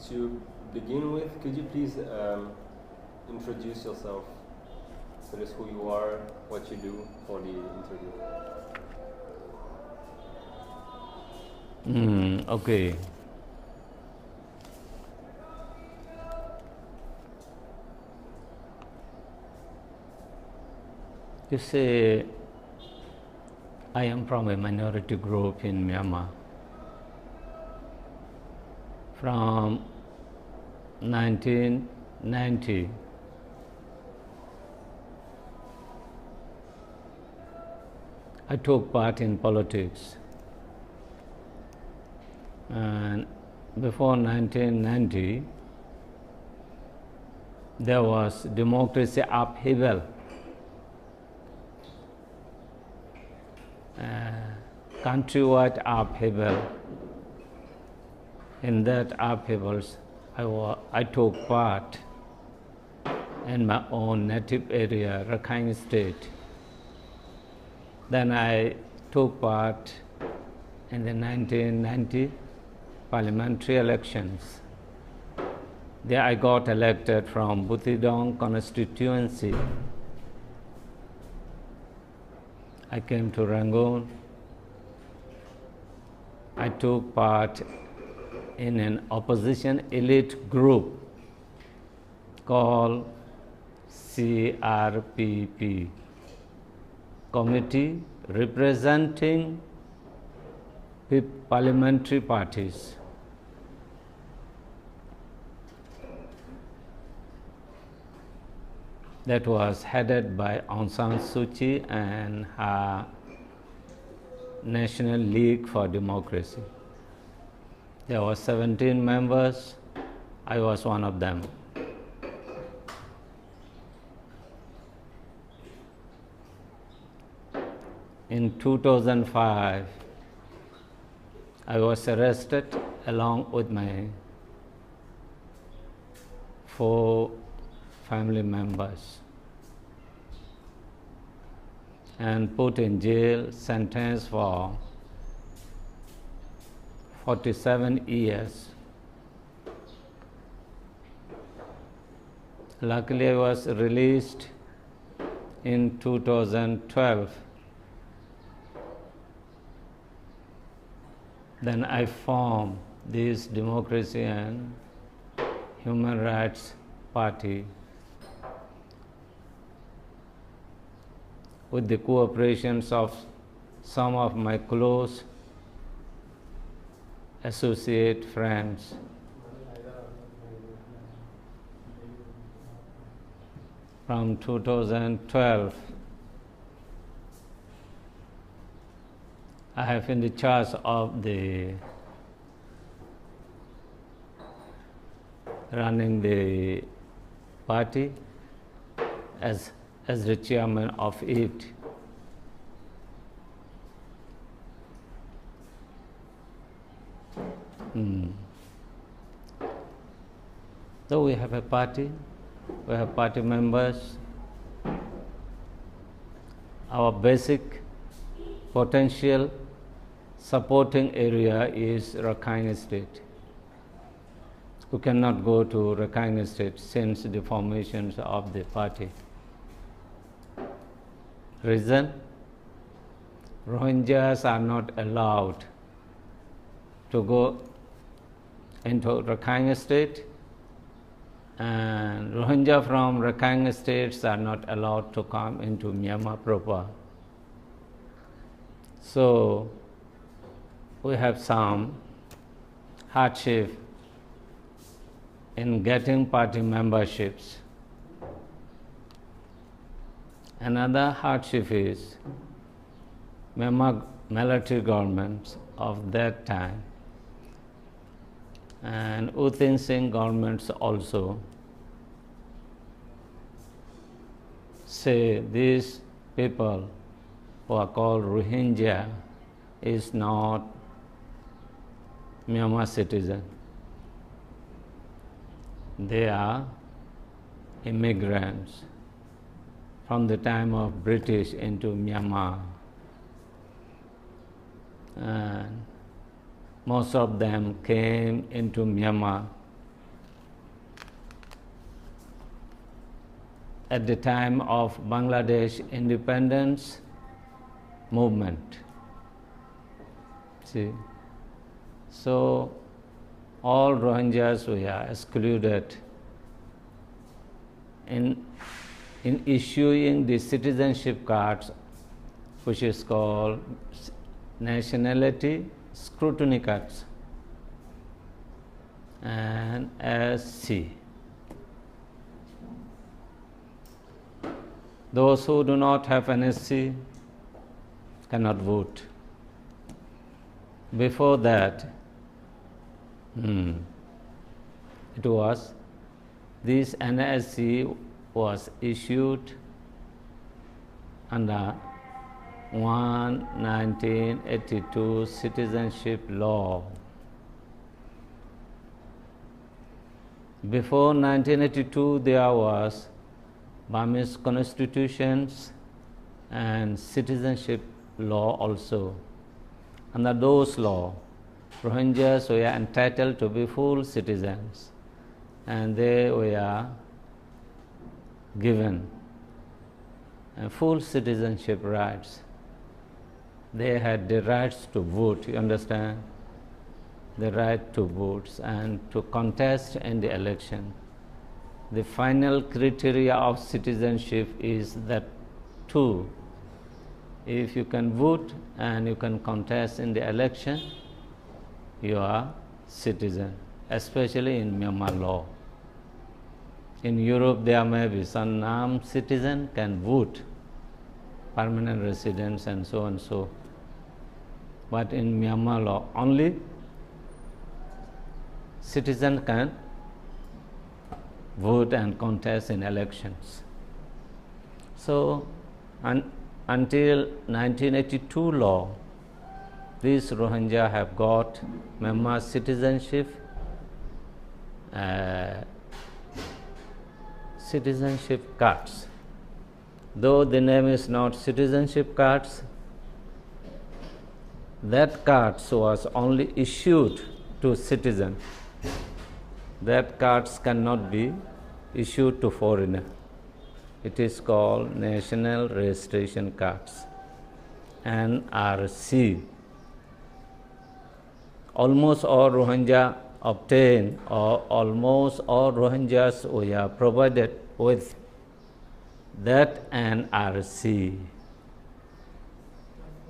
To begin with, could you please introduce yourself? Tell us who you are, what you do for the interview. Okay. You say, I am from a minority group in Myanmar. From 1990, I took part in politics. And before 1990, there was democracy upheaval. Countrywide upheaval. In that upheavals, I took part in my own native area, Rakhine State. Then I took part in the 1990 parliamentary elections. There I got elected from Butidong constituency. I came to Rangoon. I took part in an opposition elite group called CRPP, Committee Representing Parliamentary Parties. That was headed by Aung San Suu Kyi and her National League for Democracy. There were 17 members. I was one of them. In 2005, I was arrested along with my 4 family members and put in jail, sentenced for 47 years. Luckily, I was released in 2012. Then I formed this Democracy and Human Rights Party with the cooperation of some of my close associate friends. From 2012, I have been in charge of the running the party as the chairman of it. So we have a party, we have party members. Our basic potential supporting area is Rakhine State. We cannot go to Rakhine State since the formations of the party. Reason? Rohingyas are not allowed to go into Rakhine State, and Rohingya from Rakhine states are not allowed to come into Myanmar proper. So we have some hardship in getting party memberships. Another hardship is Myanmar military governments of that time and U Singh governments also say these people who are called Rohingya is not Myanmar citizen. They are immigrants from the time of British into Myanmar. And most of them came into Myanmar at the time of Bangladesh independence movement. See, so all Rohingyas were excluded in issuing the citizenship cards, which is called nationality scrutiny cards and SC. Those who do not have an SC cannot vote. Before that, it was this NSC was issued under 1982 citizenship law. Before 1982, there was Burmese constitutions and citizenship law also. Under those laws, Rohingyas were entitled to be full citizens, and they were given full citizenship rights. They had the rights to vote, you understand? The right to vote and to contest in the election. The final criteria of citizenship is that two. If you can vote and you can contest in the election, you are citizen, especially in Myanmar law. In Europe, there may be some non-citizen can vote, permanent residents and so and so. But in Myanmar law, only citizen can vote and contest in elections. So, until 1982 law, these Rohingya have got Myanmar citizenship, citizenship cards. Though the name is not citizenship cards, that cards was only issued to citizen. That cards cannot be issued to foreigner. It is called National Registration Cards, NRC. Almost all Rohingya obtained, or almost all Rohingyas were provided with that NRC.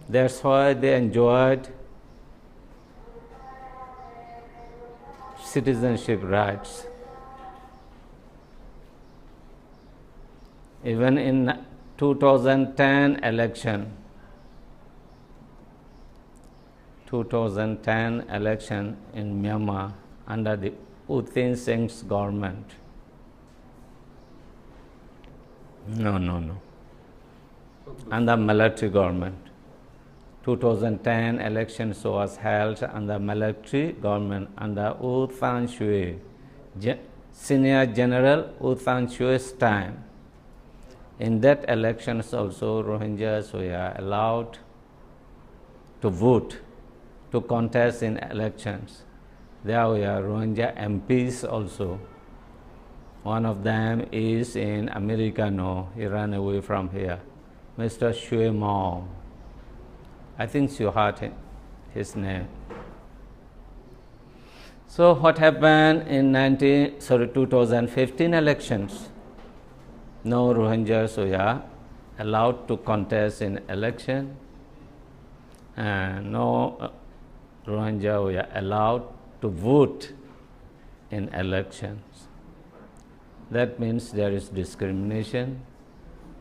That's why they enjoyed citizenship rights. Even in 2010 election, in Myanmar under the U Thein Singh's government. No. Under military government. 2010 elections was held under military government under U Than Shwe, Senior General U Than Shwe's time. In that elections also Rohingyas were allowed to vote, to contest in elections. There were Rohingya MPs also. One of them is in America now, he ran away from here, Mr. Shwe Mao. I think you heard his name. So what happened in 2015 elections? No Rohingyas were allowed to contest in election, and no Rohingya were allowed to vote in elections. That means there is discrimination,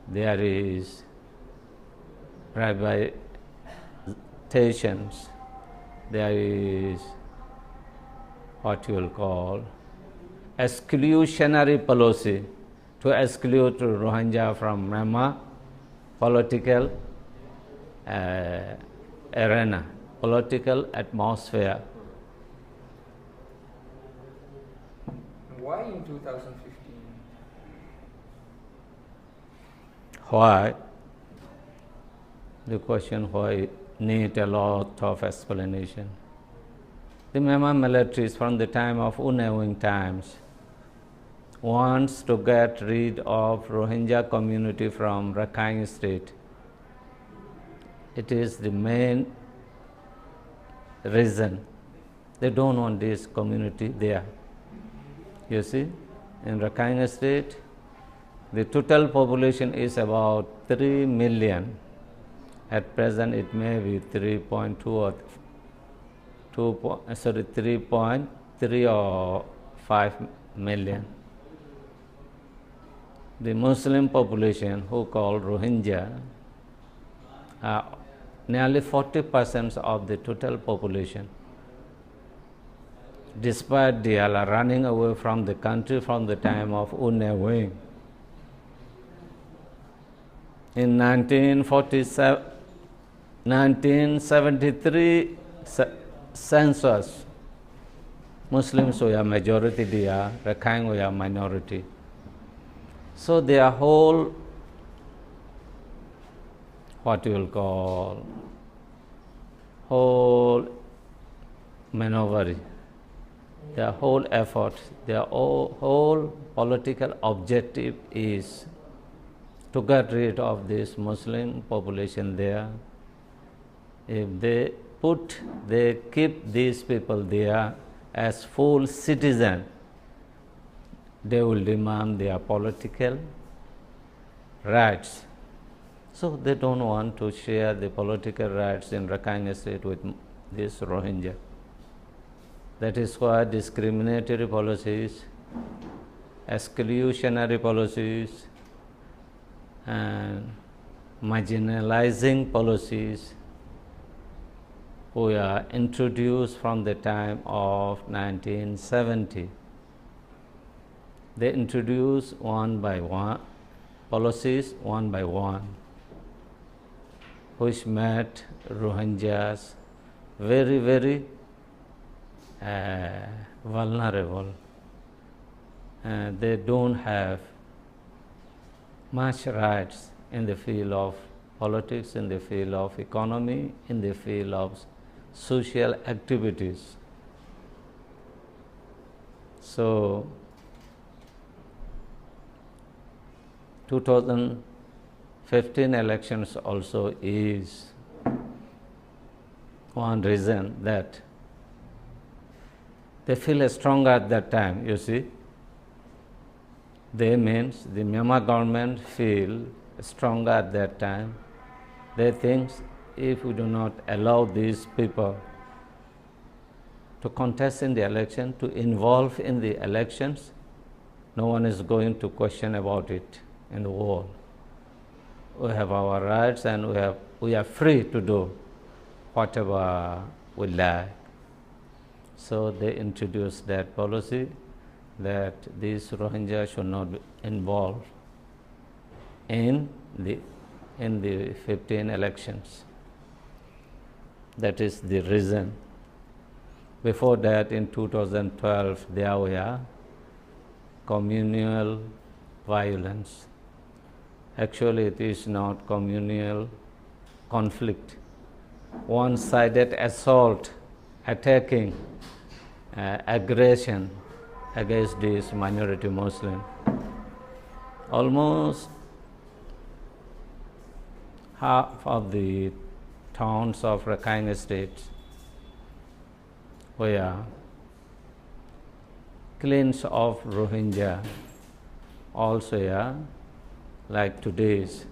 there is privatizations, there is what you will call exclusionary policy to exclude Rohingya from Myanmar political arena, political atmosphere. Why in 2015? Why? The question why need a lot of explanation. The Myanmar militaries from the time of unknowing times, wants to get rid of Rohingya community from Rakhine State. It is the main reason. They don't want this community there. You see, in Rakhine State, the total population is about 3 million. At present, it may be 3.2 or 3.3 or 5 million. The Muslim population, who called Rohingya, are nearly 40% of the total population. Despite they are running away from the country from the time of Un Wing. In 1973 census, Muslims were majority there, Rakhine were minority. So their whole, what you will call, whole maneuver, their whole effort, their whole political objective is to get rid of this Muslim population there. If they keep these people there as full citizens, they will demand their political rights. So they don't want to share the political rights in Rakhine State with this Rohingya. That is why discriminatory policies, exclusionary policies, and marginalizing policies were introduced from the time of 1970. They introduced policies one by one, which made Rohingyas very, very vulnerable. They don't have much rights in the field of politics, in the field of economy, in the field of social activities. So 2015 elections also is one reason that they feel stronger at that time, you see. They means the Myanmar government feel stronger at that time. They think if we do not allow these people to contest in the election, to involve in the elections, no one is going to question about it in the world. We have our rights and we are free to do whatever we like. So they introduced that policy that these Rohingya should not be involved in the 15 elections. That is the reason. Before that, in 2012, there were communal violence. Actually, it is not communal conflict. One-sided assault, attacking, aggression against this minority Muslim. Almost half of the towns of Rakhine State were cleansed of Rohingya. Also, like today's,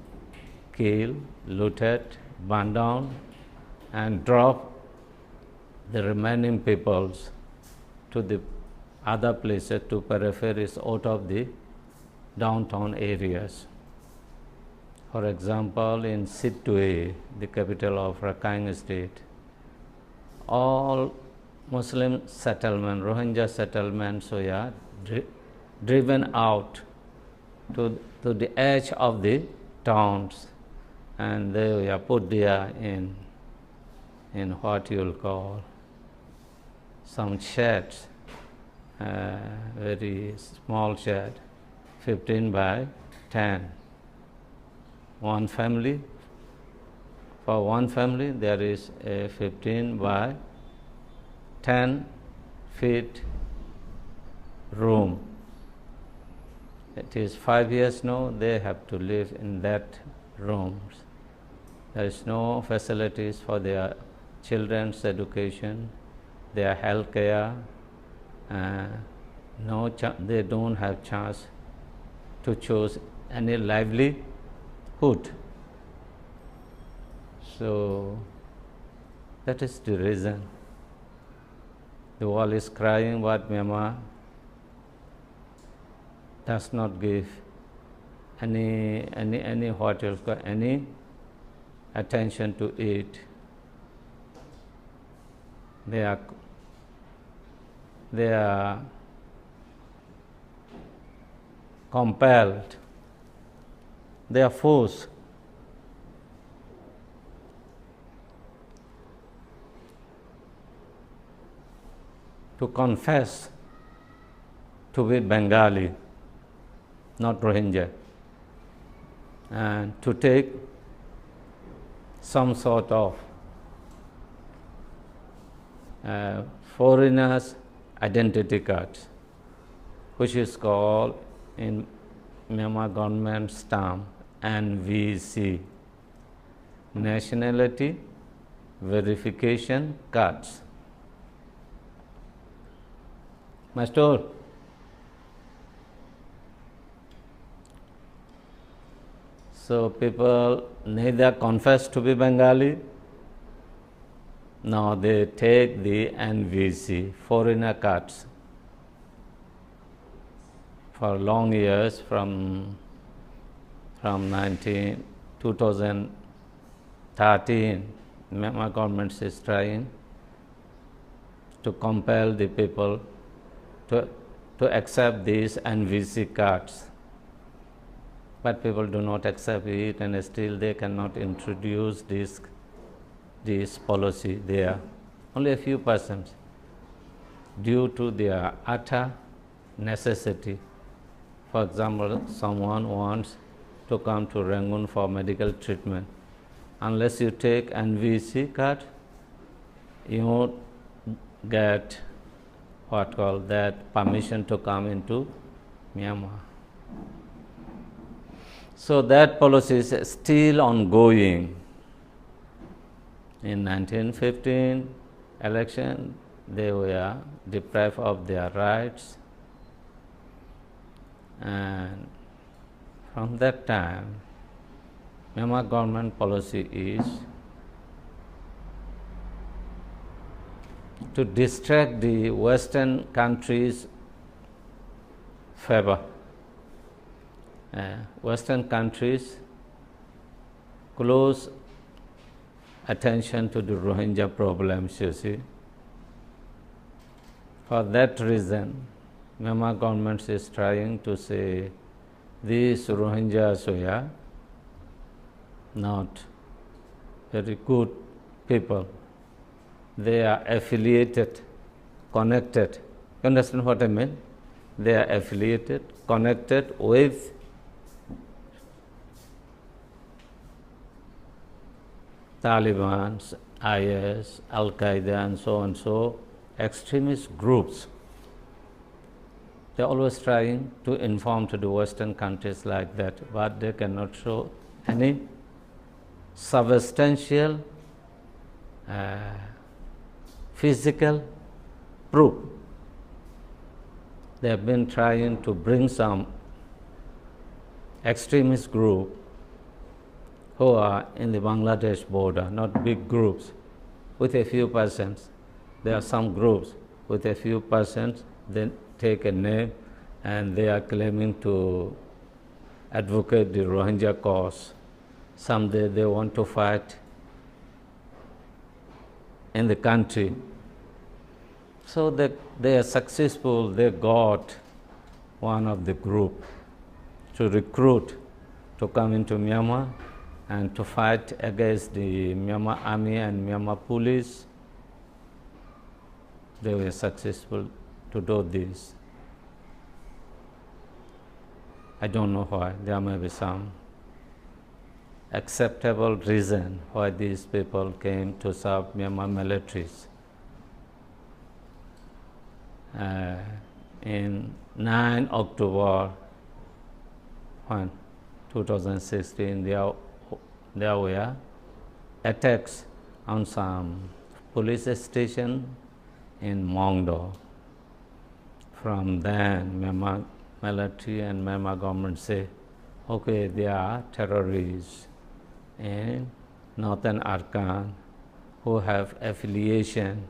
killed, looted, burned down, and dropped the remaining peoples to the other places, to peripheries out of the downtown areas. For example, in Sitwe, the capital of Rakhine State, all Muslim settlements, Rohingya settlements were driven out to the edge of the towns, and they were put there in what you will call some sheds, very small shed, 15 by 10. For one family, there is a 15 by 10 feet room. it is 5 years now, they have to live in that rooms. There is no facilities for their children's education, their health care, they don't have chance to choose any livelihood. So that is the reason. The world is crying, but Myanmar does not give any attention to it. They are compelled, they are forced to confess to be Bengali, not Rohingya, and to take some sort of foreigners' identity cards, which is called in Myanmar government's term NVC, Nationality Verification Cards. Master, so people neither confess to be Bengali, nor they take the NVC, foreigner cards, for long years from 2013. Myanmar government is trying to compel the people to accept these NVC cards. But people do not accept it, and still they cannot introduce this policy there. Only a few persons, due to their utter necessity. For example, someone wants to come to Rangoon for medical treatment. Unless you take NVC card, you won't get permission to come into Myanmar. So that policy is still ongoing. In 1915 election, they were deprived of their rights, and from that time, Myanmar government policy is to distract the Western countries' favor. Western countries close attention to the Rohingya problems, you see. For that reason, Myanmar government is trying to say these Rohingyas were not very good people. They are affiliated, connected. You understand what I mean? They are affiliated, connected with Taliban, IS, Al-Qaeda, and so extremist groups. They are always trying to inform to the Western countries like that, but they cannot show any substantial physical proof. They have been trying to bring some extremist group who are in the Bangladesh border, not big groups, with a few persons. There are some groups with a few persons, they take a name and they are claiming to advocate the Rohingya cause. Someday they want to fight in the country. So they are successful, they got one of the group to recruit to come into Myanmar and to fight against the Myanmar army and Myanmar police. They were successful to do this. I don't know why. There may be some acceptable reason why these people came to serve Myanmar militaries. In 9 October when 2016 there were attacks on some police station in Mongdo. From then, Myanmar military and Myanmar government say, okay, they are terrorists in Northern Arakan who have affiliation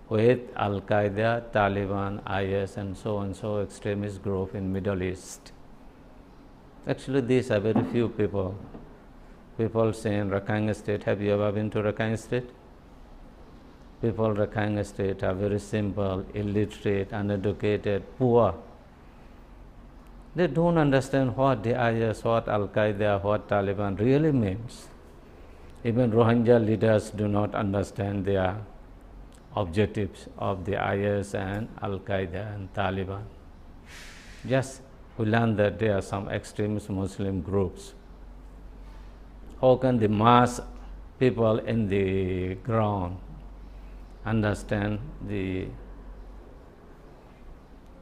with Al-Qaeda, Taliban, IS and so extremist group in Middle East. Actually, these are very few people. People say in Rakhine State, have you ever been to Rakhine State? People in Rakhine State are very simple, illiterate, uneducated, poor. They don't understand what the IS, what Al-Qaeda, what Taliban really means. Even Rohingya leaders do not understand their objectives of the IS and Al-Qaeda and Taliban. Just we learn that there are some extremist Muslim groups. How can the mass people in the ground understand the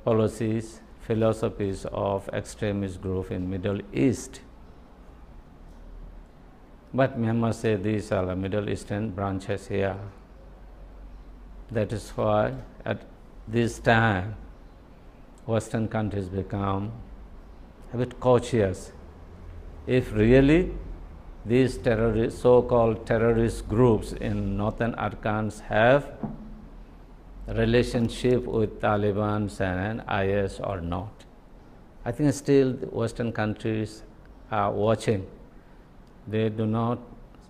policies, philosophies of extremist group in Middle East? But Myanmar say these are the Middle Eastern branches here. That is why at this time Western countries become a bit cautious. If really these terrorist, so-called terrorist groups in Northern Arakan have a relationship with Taliban and IS or not. I think still the Western countries are watching. They do not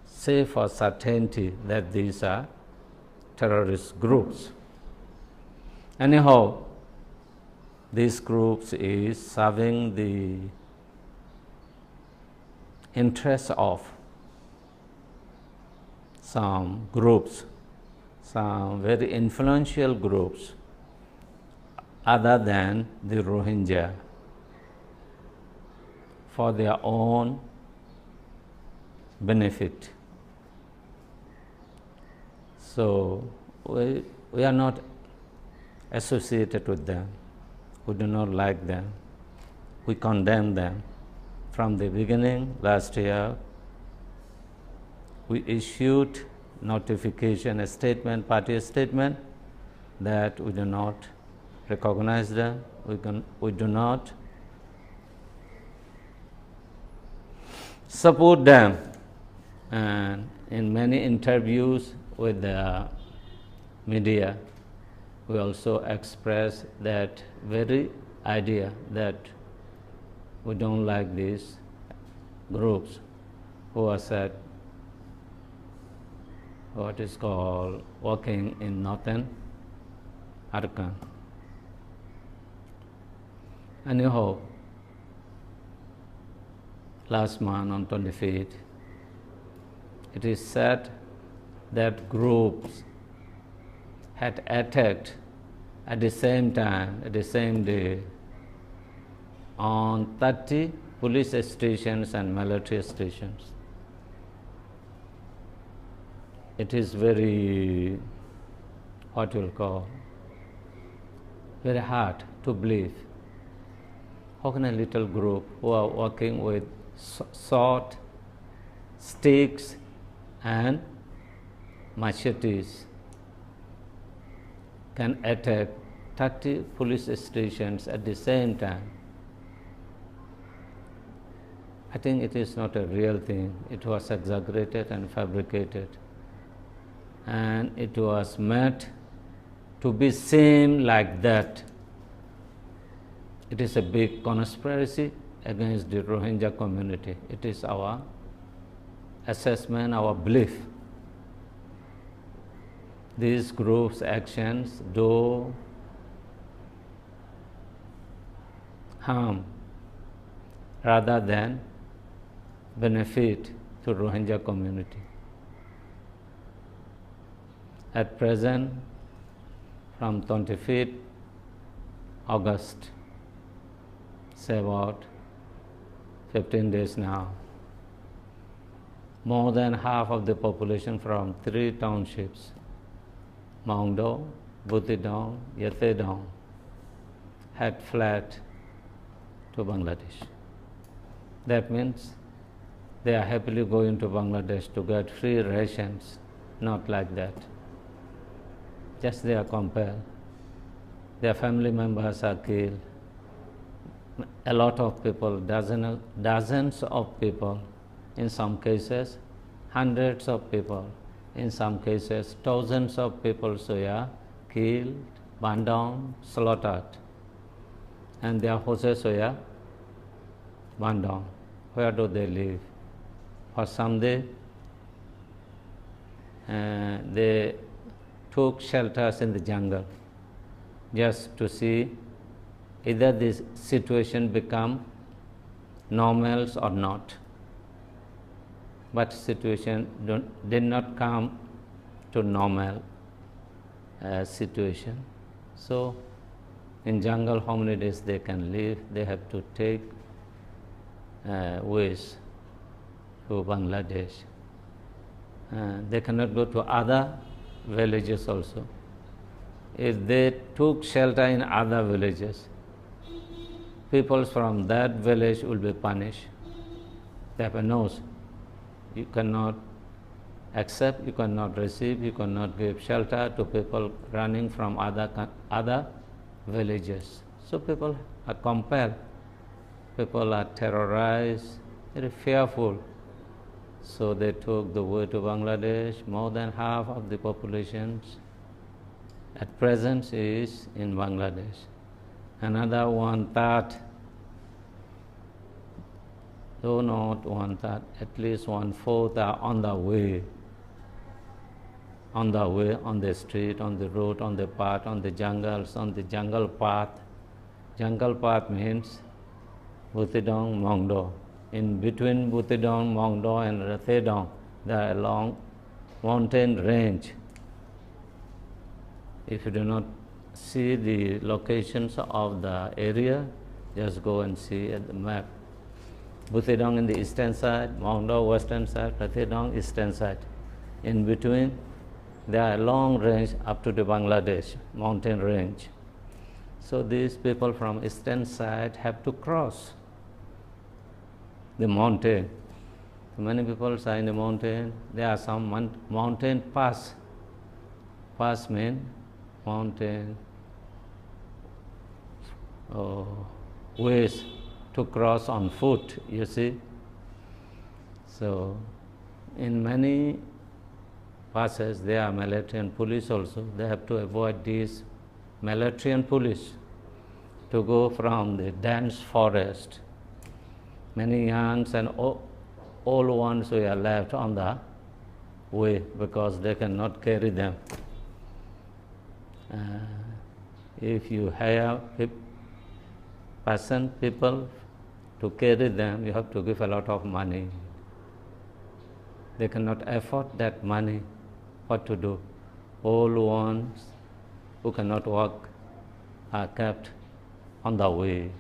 say for certainty that these are terrorist groups. Anyhow, these groups is serving the interests of some groups, some very influential groups other than the Rohingya for their own benefit. So we are not associated with them. We do not like them. We condemn them. From the beginning, last year, we issued notification, a statement, party statement, that we do not recognize them, we do not support them. And in many interviews with the media, we also express that very idea that we don't like these groups who are said what is called working in Northern Arakan. Anyhow, last month on 25th, it is said that groups had attacked at the same time, at the same day, on 30 police stations and military stations. It is very, what you will call, very hard to believe. How can a little group who are working with sword, sticks and machetes can attack 30 police stations at the same time? I think it is not a real thing. It was exaggerated and fabricated, and it was meant to be seen like that. It is a big conspiracy against the Rohingya community. It is our assessment, our belief. These groups' actions do harm rather than benefit to Rohingya community. At present, from 25th August, say about 15 days now, more than half of the population from 3 townships, Mongdo, Butidong, Yetedong, had fled to Bangladesh. That means they are happily going to Bangladesh to get free rations. Not like that. Just they are compelled. Their family members are killed. A lot of people, dozens of people, in some cases, hundreds of people, in some cases, thousands of people were killed, burned down, slaughtered, and their houses were burned down. Where do they live? For some day, they took shelters in the jungle just to see either this situation become normal or not. But situation did not come to normal situation. So in jungle, how many days they can live? They have to take ways to Bangladesh. They cannot go to other villages also. If they took shelter in other villages, people from that village will be punished. They have a nose. You cannot accept, you cannot receive, you cannot give shelter to people running from other villages. So people are compelled, people are terrorized, very fearful. So they took the way to Bangladesh. More than half of the population at present is in Bangladesh. Another 1/3, though not 1/3, at least 1/4 are on the way, on the street, on the road, on the path, on the jungles, on the jungle path. Jungle path means Butidong, Mongdo. In between Butidong, Mongdo and Rathedong, there are a long mountain range. If you do not see the locations of the area, just go and see at the map. Butidong in the eastern side, Mongdo western side, Rathedong eastern side. In between, there are a long range up to the Bangladesh mountain range. So these people from eastern side have to cross the mountain. Many people are in the mountain. There are some mountain pass. Pass means mountain ways to cross on foot, you see. So in many passes there are military and police also. They have to avoid these military and police to go from the dense forest. Many youngs and old ones were left on the way because they cannot carry them. If you hire people to carry them, you have to give a lot of money. They cannot afford that money. What to do? Old ones who cannot walk are kept on the way.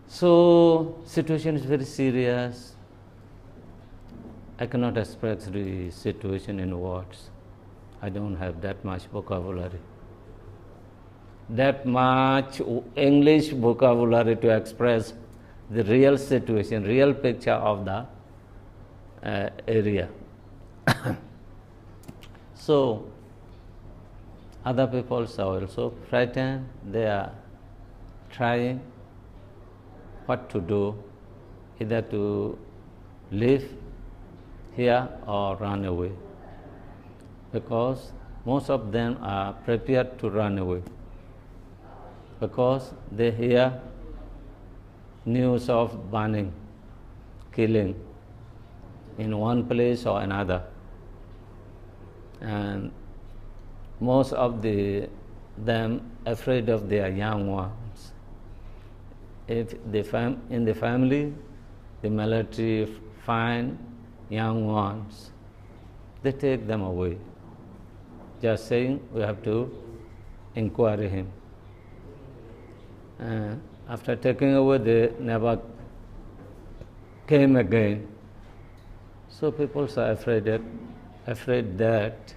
So situation is very serious. I cannot express the situation in words. I don't have that much vocabulary, that much English vocabulary to express the real situation, real picture of the area. So other people are also frightened. They are trying what to do, either to live here or run away, because most of them are prepared to run away, because they hear news of burning, killing in one place or another, and most of them afraid of their young ones. If in the family, the military find young ones, they take them away, just saying we have to inquire him. After taking away, they never came again. So people are afraid that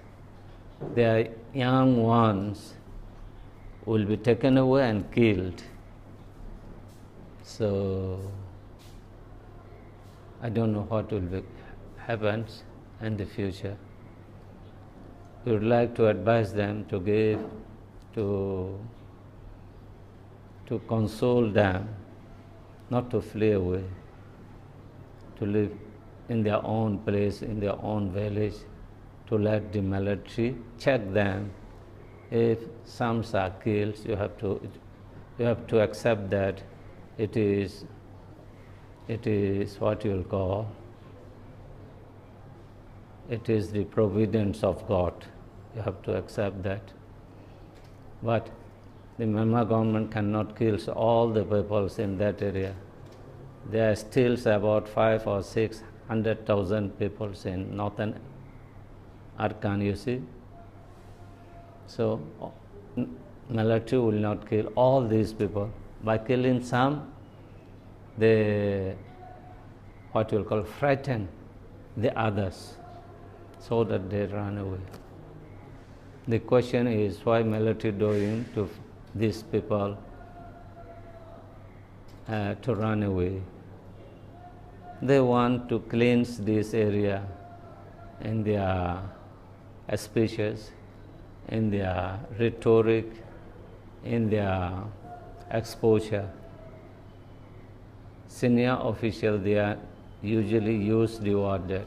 their young ones will be taken away and killed. So I don't know what will happen in the future. We would like to advise them to give, to console them, not to flee away, to live in their own place, in their own village, to let the military check them. If some are killed, you have to accept that it is what you will call, it is the providence of God. You have to accept that. But the Myanmar government cannot kill all the peoples in that area. There are still about 500,000 or 600,000 peoples in northern Arakan, you see. So, military will not kill all these people. By killing some, they, what you will call, frighten the others so that they run away. The question is, why military doing to these people to run away? They want to cleanse this area in their speeches, in their rhetoric, in their exposure. Senior officials, they are usually use the word that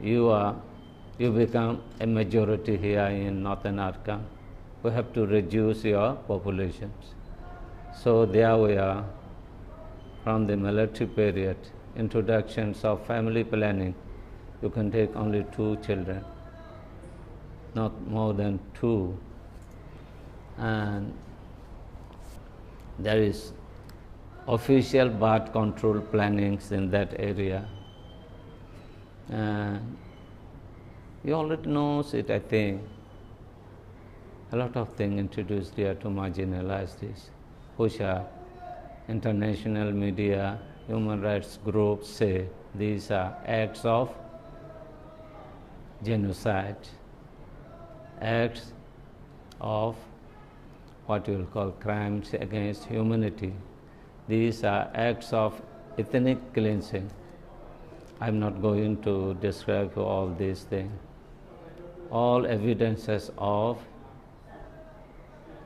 you become a majority here in northern Arakan. We have to reduce your populations. So there we are, from the military period, introductions of family planning. You can take only 2 children, not more than 2. And there is official birth control plannings in that area. And you already knows it, I think. A lot of things introduced here to marginalize this, which are international media, human rights groups say these are acts of genocide, acts of what you will call crimes against humanity. These are acts of ethnic cleansing. I am not going to describe all these things. All evidences of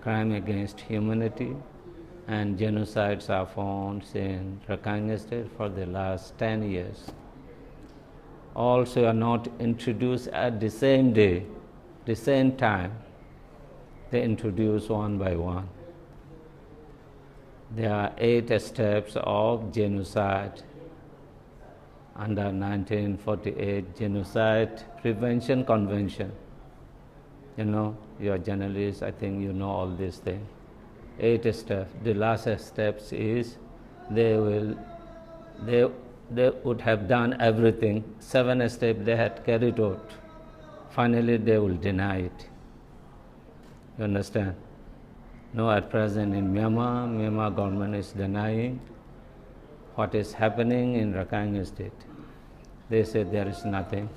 crime against humanity and genocides are found in Rakhine State for the last 10 years. Also are not introduced at the same day, the same time. They introduce one by one. There are 8 steps of genocide under 1948 Genocide Prevention Convention. You know, you are journalists, I think you know all these things. 8 steps. The last steps is they would have done everything. 7 steps they had carried out. Finally, they will deny it. You understand? No, at present in Myanmar government is denying what is happening in Rakhine State. They say there is nothing,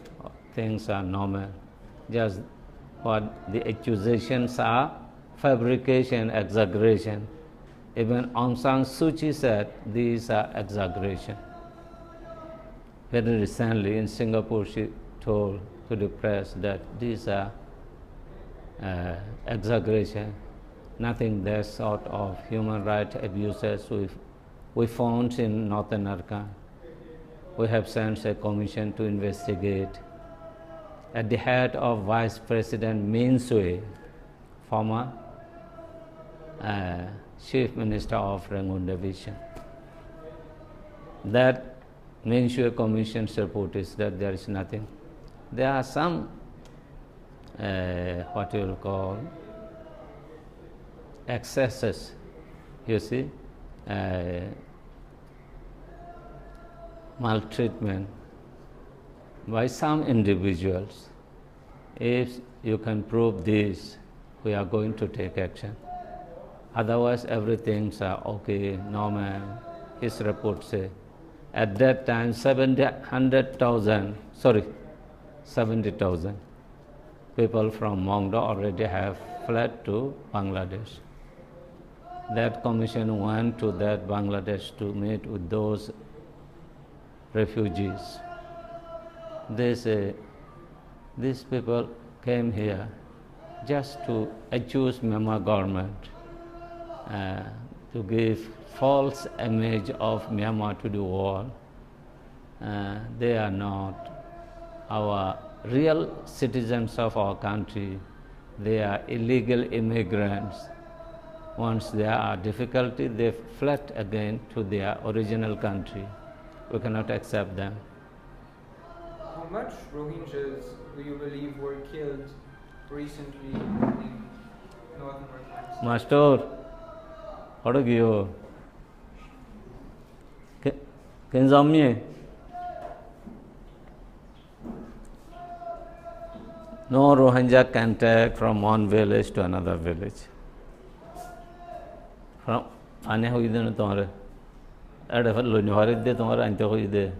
things are normal. Just what the accusations are fabrication, exaggeration. Even Aung San Suu Kyi said these are exaggeration. Very recently in Singapore, she told to the press that these are exaggeration. Nothing that sort of human rights abuses we found in northern Arakan. We have sent a commission to investigate at the head of Vice President Min Sui, former Chief Minister of Rangoon Division. That Min Sui Commission's report is that there is nothing. There are some what you will call excesses, you see, maltreatment by some individuals. If you can prove this, we are going to take action. Otherwise, everything's okay, normal. His report says, at that time, 70,000 people from Mongdo already have fled to Bangladesh. That commission went to that Bangladesh to meet with those refugees. They say these people came here just to accuse Myanmar government, to give false image of Myanmar to the world. They are not our real citizens of our country. They are illegal immigrants. Once there are difficulty, they fled again to their original country. We cannot accept them. How much Rohingyas do you believe were killed recently in northern Rakhine? Master, how do you? Kenzamye. No Rohingya can take from one village to another village. From ane hui de no tomare. Ade fal lo ni hore de tomare ante hui de.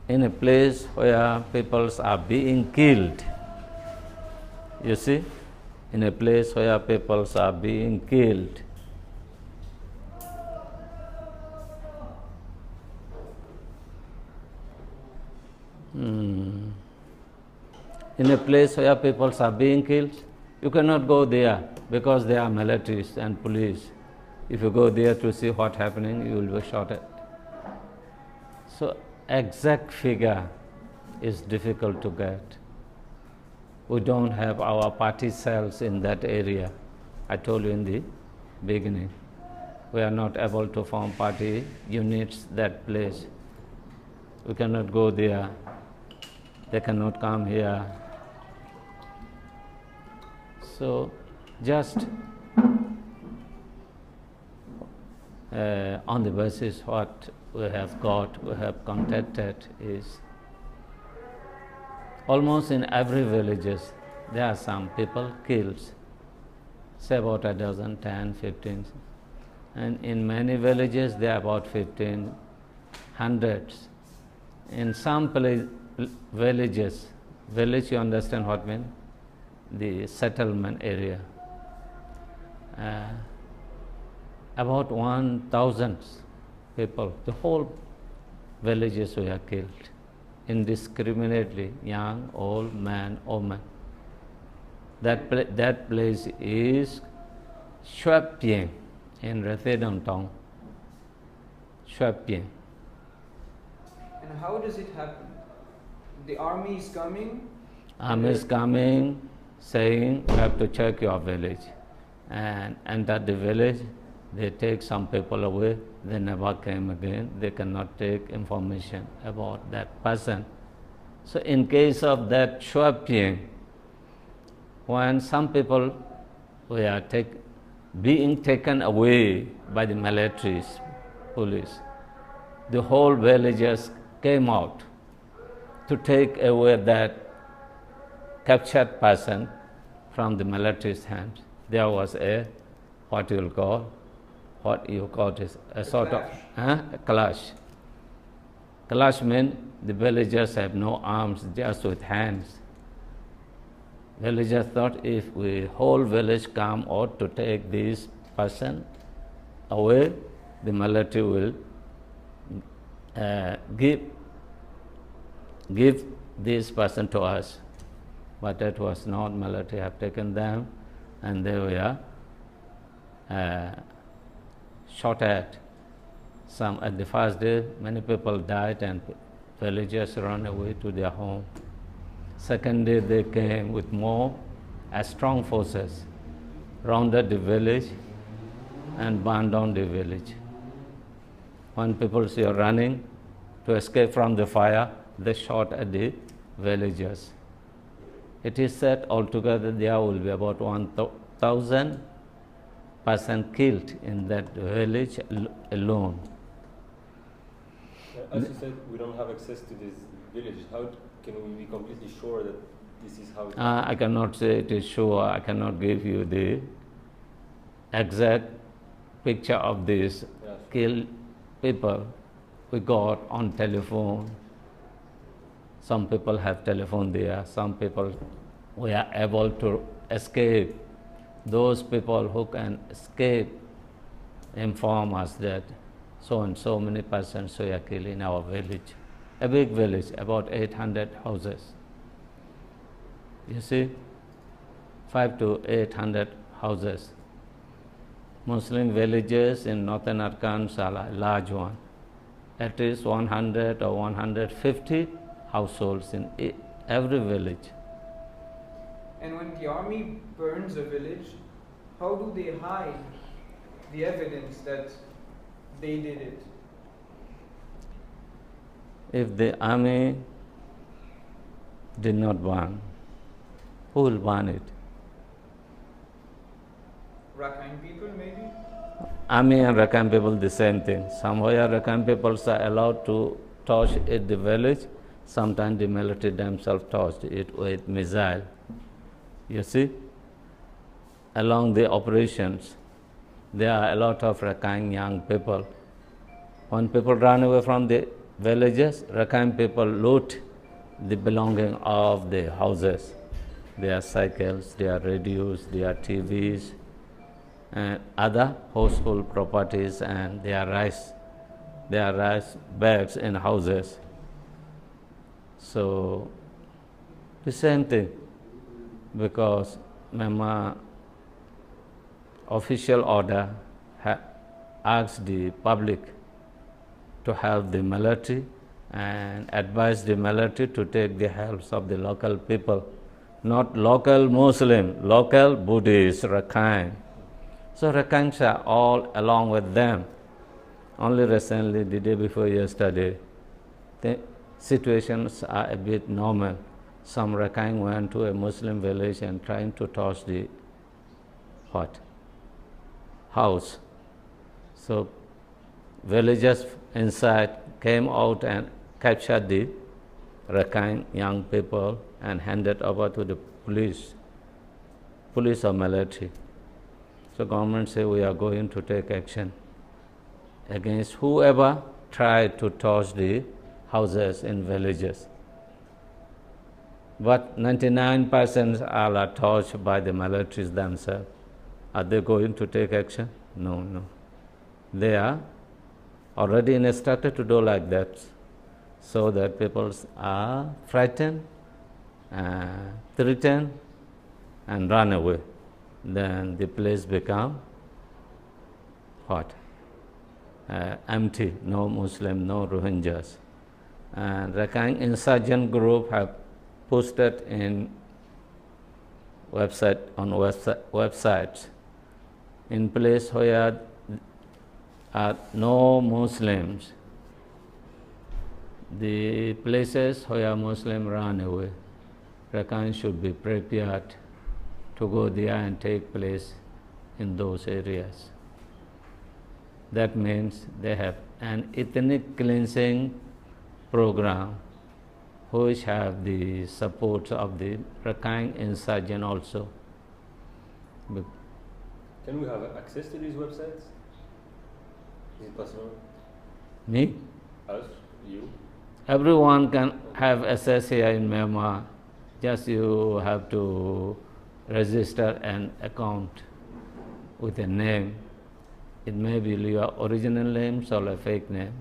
In a place where peoples are being killed, you see, in a place where peoples are being killed, in a place where peoples are being killed, you cannot go there because there are militaries and police. If you go there to see what's happening, you will be shot at. So, exact figure is difficult to get. We don't have our party cells in that area. I told you in the beginning. We are not able to form party units that place. We cannot go there. They cannot come here. So, just on the basis what we have got, we have contacted is almost in every villages there are some people killed, say about a dozen, 10, 15, and in many villages there are about 15, hundreds. In some villages, village you understand what I mean? The settlement area. About 1,000 people, the whole villages were killed indiscriminately, young, old, man, woman. That place is Shwapien in Rathedam town. Shwapien. And how does it happen? The army is coming? Army is coming, saying, you have to check your village. And enter the village, they take some people away, they never came again, they cannot take information about that person. So in case of that Shwapien, when some people were being taken away by the militaries, police, the whole villagers came out to take away that captured person from the military's hands. There was what you call is a sort of a clash. Clash means the villagers have no arms, just with hands. Villagers thought if we whole village come out to take this person away, the military will give this person to us. But that was not. Military have taken them and they were shot at. Some at the first day, many people died and villagers ran away to their home. Second day they came with more strong forces, rounded the village and burned down the village. When people see running to escape from the fire, they shot at the villagers. It is said altogether there will be about 1,000 persons killed in that village alone. As you said, we don't have access to these villages. How can we be completely sure that this is how it I cannot say it is sure. I cannot give you the exact picture of these killed people. We got on telephone. Some people have telephone there. Some people were able to escape Those people who can escape inform us that so and so many persons were killed in our village. A big village, about 800 houses. You see, 5 to 800 houses. Muslim villages in northern Arkansas are a large one. At least 100 or 150 households in every village. And when the army burns a village, how do they hide the evidence that they did it? If the army did not burn, who will burn it? Rakhine people, maybe? Army and Rakhine people, the same thing. Somewhere Rakhine people are allowed to torch the village. Sometimes the military themselves torched it with missile. You see, along the operations, there are a lot of Rakhine young people. When people run away from the villages, Rakhine people loot the belonging of the houses, their cycles, their radios, their TVs, and other household properties, and their rice bags in houses. So the same thing, because Myanmar official order asked the public to help the military and advise the military to take the help of the local people, not local Muslim, local Buddhist, Rakhine. So Rakhines are all along with them. Only recently, the day before yesterday, the situations are a bit normal. Some Rakhine went to a Muslim village and trying to torch the house. So villagers inside came out and captured the Rakhine young people and handed over to the police or military. So government say we are going to take action against whoever tried to torch the houses in villages. But 99% are torched by the militaries themselves. Are they going to take action? No. They are already instructed to do like that, so that people are frightened, threatened, and run away. Then the place become empty, no Muslim, no Rohingyas. And Rakhine insurgent group have posted in websites in place where are no Muslims, the places where Muslims run away, Rakhine should be prepared to go there and take place in those areas. That means they have an ethnic cleansing program which have the support of the Rakhine insurgent also. Can we have access to these websites? Is it possible? Me? Us? You? Everyone can have access here in Myanmar. Just you have to register an account with a name. It may be your original name or a fake name.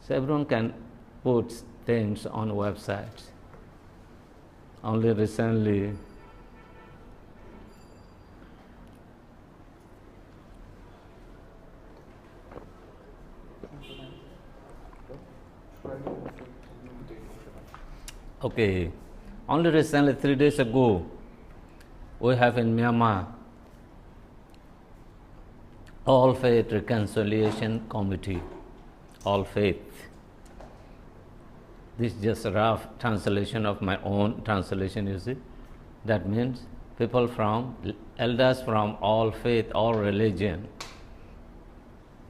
So everyone can put things on websites. Only recently, only recently 3 days ago, we have in Myanmar All Faith Reconciliation Committee, All Faith. This is just a rough translation of my own translation, you see. That means people from, elders from all faith, all religion,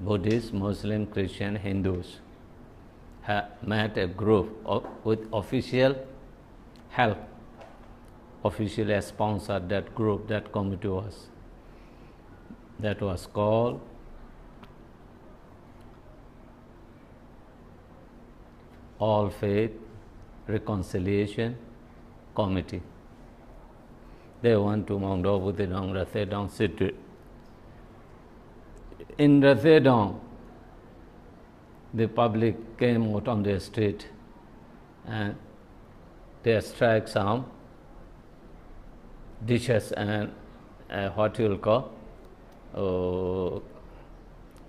Buddhist, Muslim, Christian, Hindus, have met a group with official help, officially sponsored that group, that committee was. That was called All Faith Reconciliation Committee. they went to Mount Obudidong, Rathedong city. In Rathedong, the public came out on the street and they strike some dishes and what you will call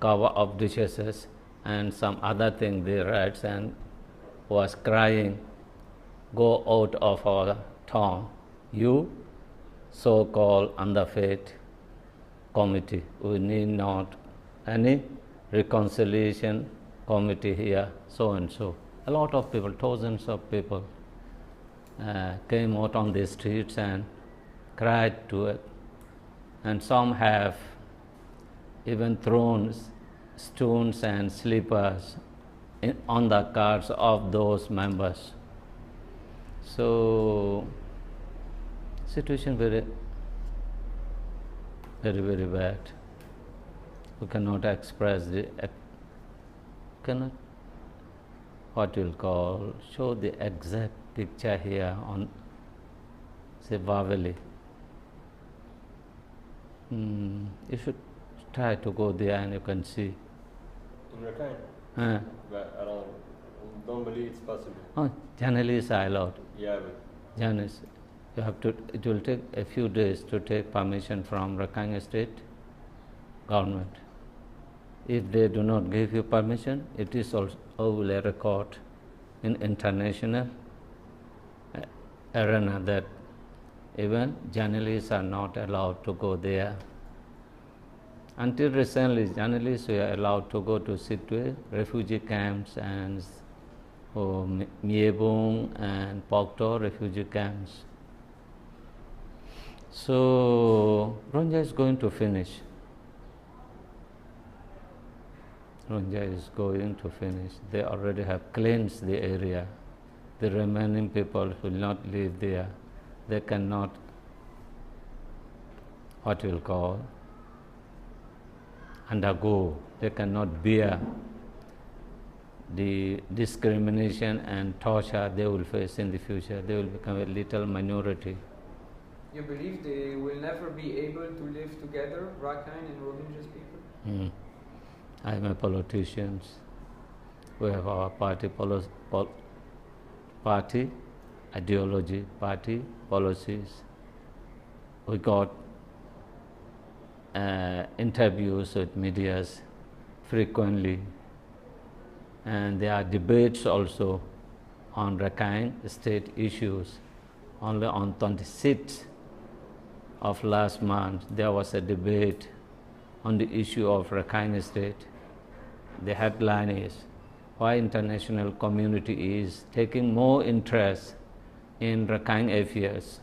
cover of dishes and some other thing they write and was crying, "Go out of our town, you so-called underfed committee. We need not any reconciliation committee here," so and so. A lot of people, thousands of people came out on the streets and cried to it. And some have even thrown stones and slippers on the cars of those members. So, situation very bad. We cannot express cannot what you'll call show the exact picture here on say Baveli. You should try to go there and you can see. In Rakhine? But I don't believe it's possible. Oh, generally is allowed. Yeah, but Generally, you have to. It will take a few days to take permission from Rakhine State government. If they do not give you permission, it is also will a record in international arena that even journalists are not allowed to go there. Until recently, journalists were allowed to go to Sitwe refugee camps and Miebung and Pokto refugee camps. So, Ronja is going to finish. Ronja is going to finish. They already have cleansed the area. The remaining people will not live there. They cannot, what you will call, undergo. They cannot bear the discrimination and torture they will face in the future. They will become a little minority. You believe they will never be able to live together, Rakhine and Rohingyas people? I am a politician. We have our party ideology, party policies. We got interviews with medias frequently, and there are debates also on Rakhine state issues. Only on 26th of last month there was a debate on the issue of Rakhine state. The headline is, "Why international community is taking more interest in Rakhine affairs."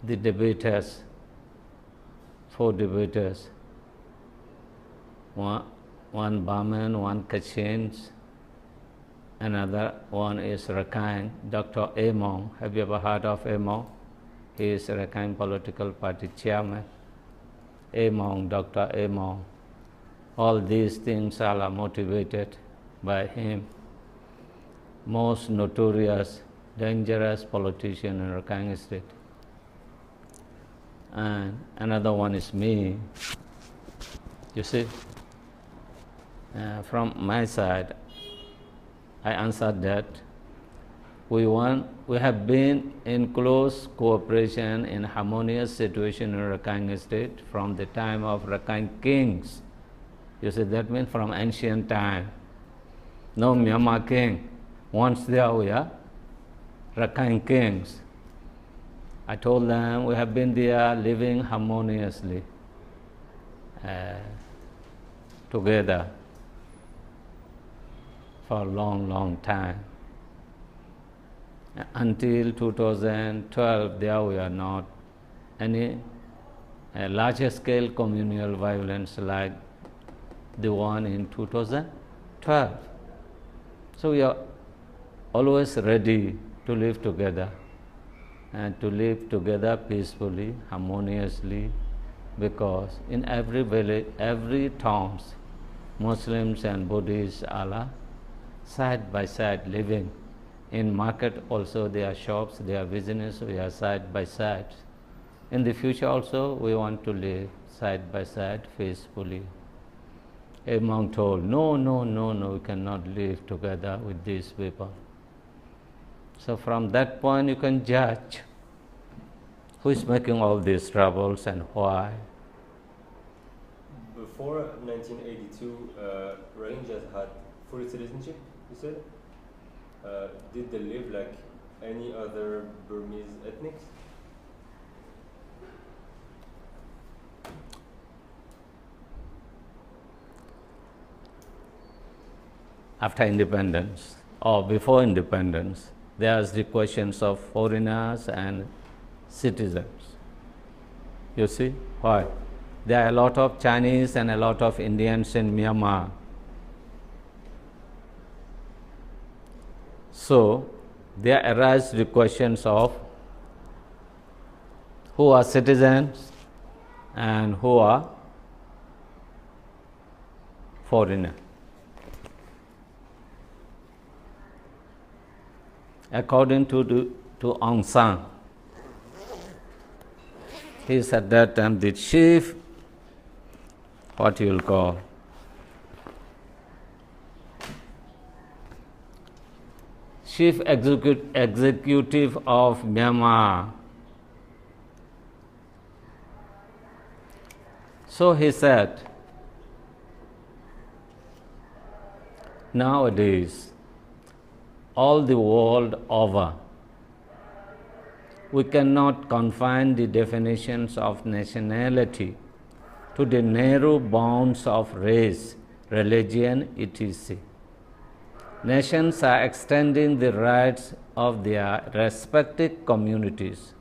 The debaters, 4 debaters, one Burman, one Kachin, another one is Rakhine, Dr. Among. Have you ever heard of Among? He is Rakhine political party chairman. Among, Dr. Among. All these things are motivated by him. Most notorious, dangerous politician in Rakhine state. And another one is me. You see, from my side, I answered that we have been in close cooperation in harmonious situation in Rakhine state from the time of Rakhine kings. You see, that means from ancient time. No Myanmar king. Once there were Rakhine kings. I told them we have been there living harmoniously together for a long time. Until 2012, there were not any larger scale communal violence like the one in 2012. So we are always ready to live together and to live together peacefully, harmoniously, because in every village, every towns, Muslims and Buddhists are side by side living. In market also there are shops, there are business, we are side by side. In the future also, we want to live side by side peacefully. A monk told, no, no, no, no, we cannot live together with these people. So from that point you can judge who is making all these troubles and why. Before 1982, Rohingyas had full citizenship, you said? Did they live like any other Burmese ethnics? After independence or before independence, there is the questions of foreigners and citizens. You see why? There are a lot of Chinese and a lot of Indians in Myanmar. So there arise the questions of who are citizens and who are foreigners. According to Aung San, he is at that time the chief, what you will call, chief executive of Myanmar. So he said, nowadays, all the world over, we cannot confine the definitions of nationality to the narrow bounds of race, religion, etc. Nations are extending the rights of their respective communities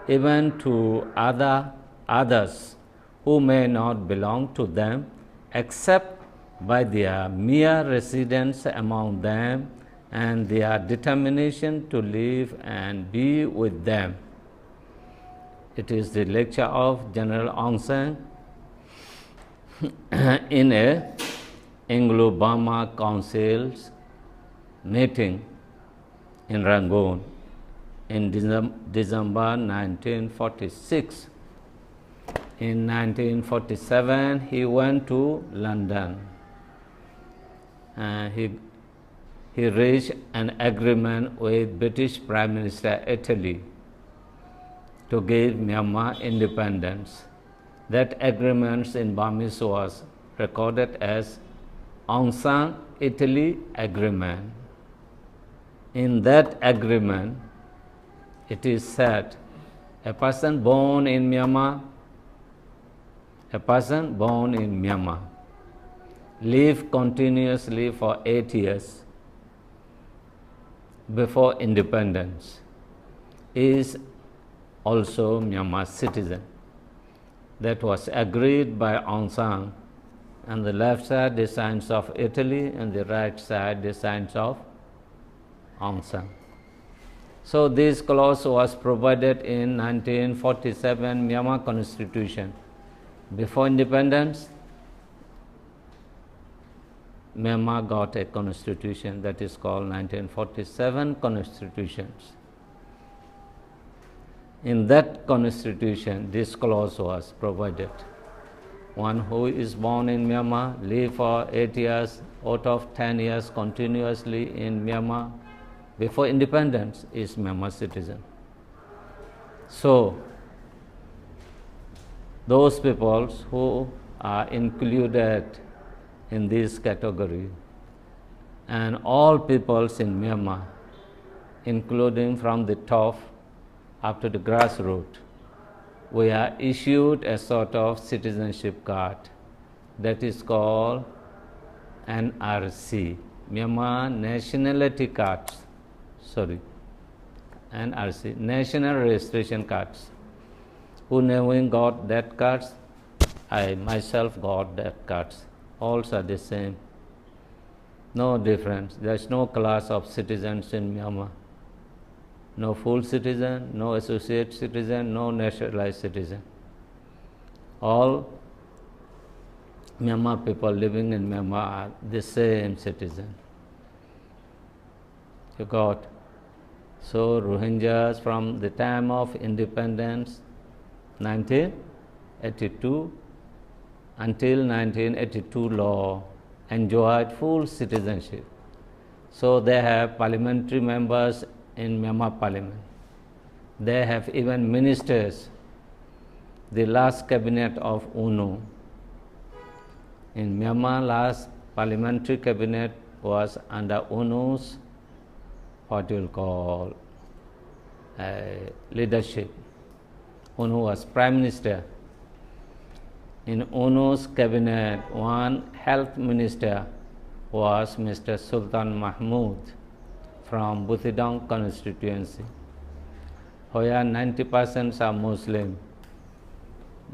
even to others who may not belong to them except by their mere residence among them and their determination to live and be with them. It is the lecture of General Aung San in a Anglo-Burma Council's meeting in Rangoon in December 1946. In 1947, he went to London and he reached an agreement with British Prime Minister Italy to give Myanmar independence. That agreement in Burmese was recorded as Aung San Italy Agreement. In that agreement, it is said, a person born in Myanmar live continuously for 8 years before independence is also Myanmar citizen. That was agreed by Aung San, and the left side the signs of Italy and the right side the signs of Aung San. So this clause was provided in 1947 Myanmar Constitution. Before independence, Myanmar got a constitution that is called 1947 Constitutions. In that constitution, this clause was provided. One who is born in Myanmar, live for 8 years, out of 10 years continuously in Myanmar, before independence is Myanmar citizen. So, those peoples who are included in this category and all peoples in Myanmar, including from the top up to the grassroots, we are issued a sort of citizenship card that is called NRC, Myanmar Nationality Cards, NRC, National Registration Cards. Who never got that cards? I myself got that cards. All are the same. No difference. There is no class of citizens in Myanmar. No full citizen, no associate citizen, no naturalized citizen. All Myanmar people living in Myanmar are the same citizen. You got. So Rohingyas from the time of independence 1982. Until 1982 law enjoyed full citizenship. So they have parliamentary members in Myanmar parliament. They have even ministers. The last cabinet of UNO in Myanmar, last parliamentary cabinet was under UNO's what you will call leadership. UNO was prime minister. In UNO's cabinet, one health minister was Mr. Sultan Mahmud from Butidong constituency, where 90% are Muslim.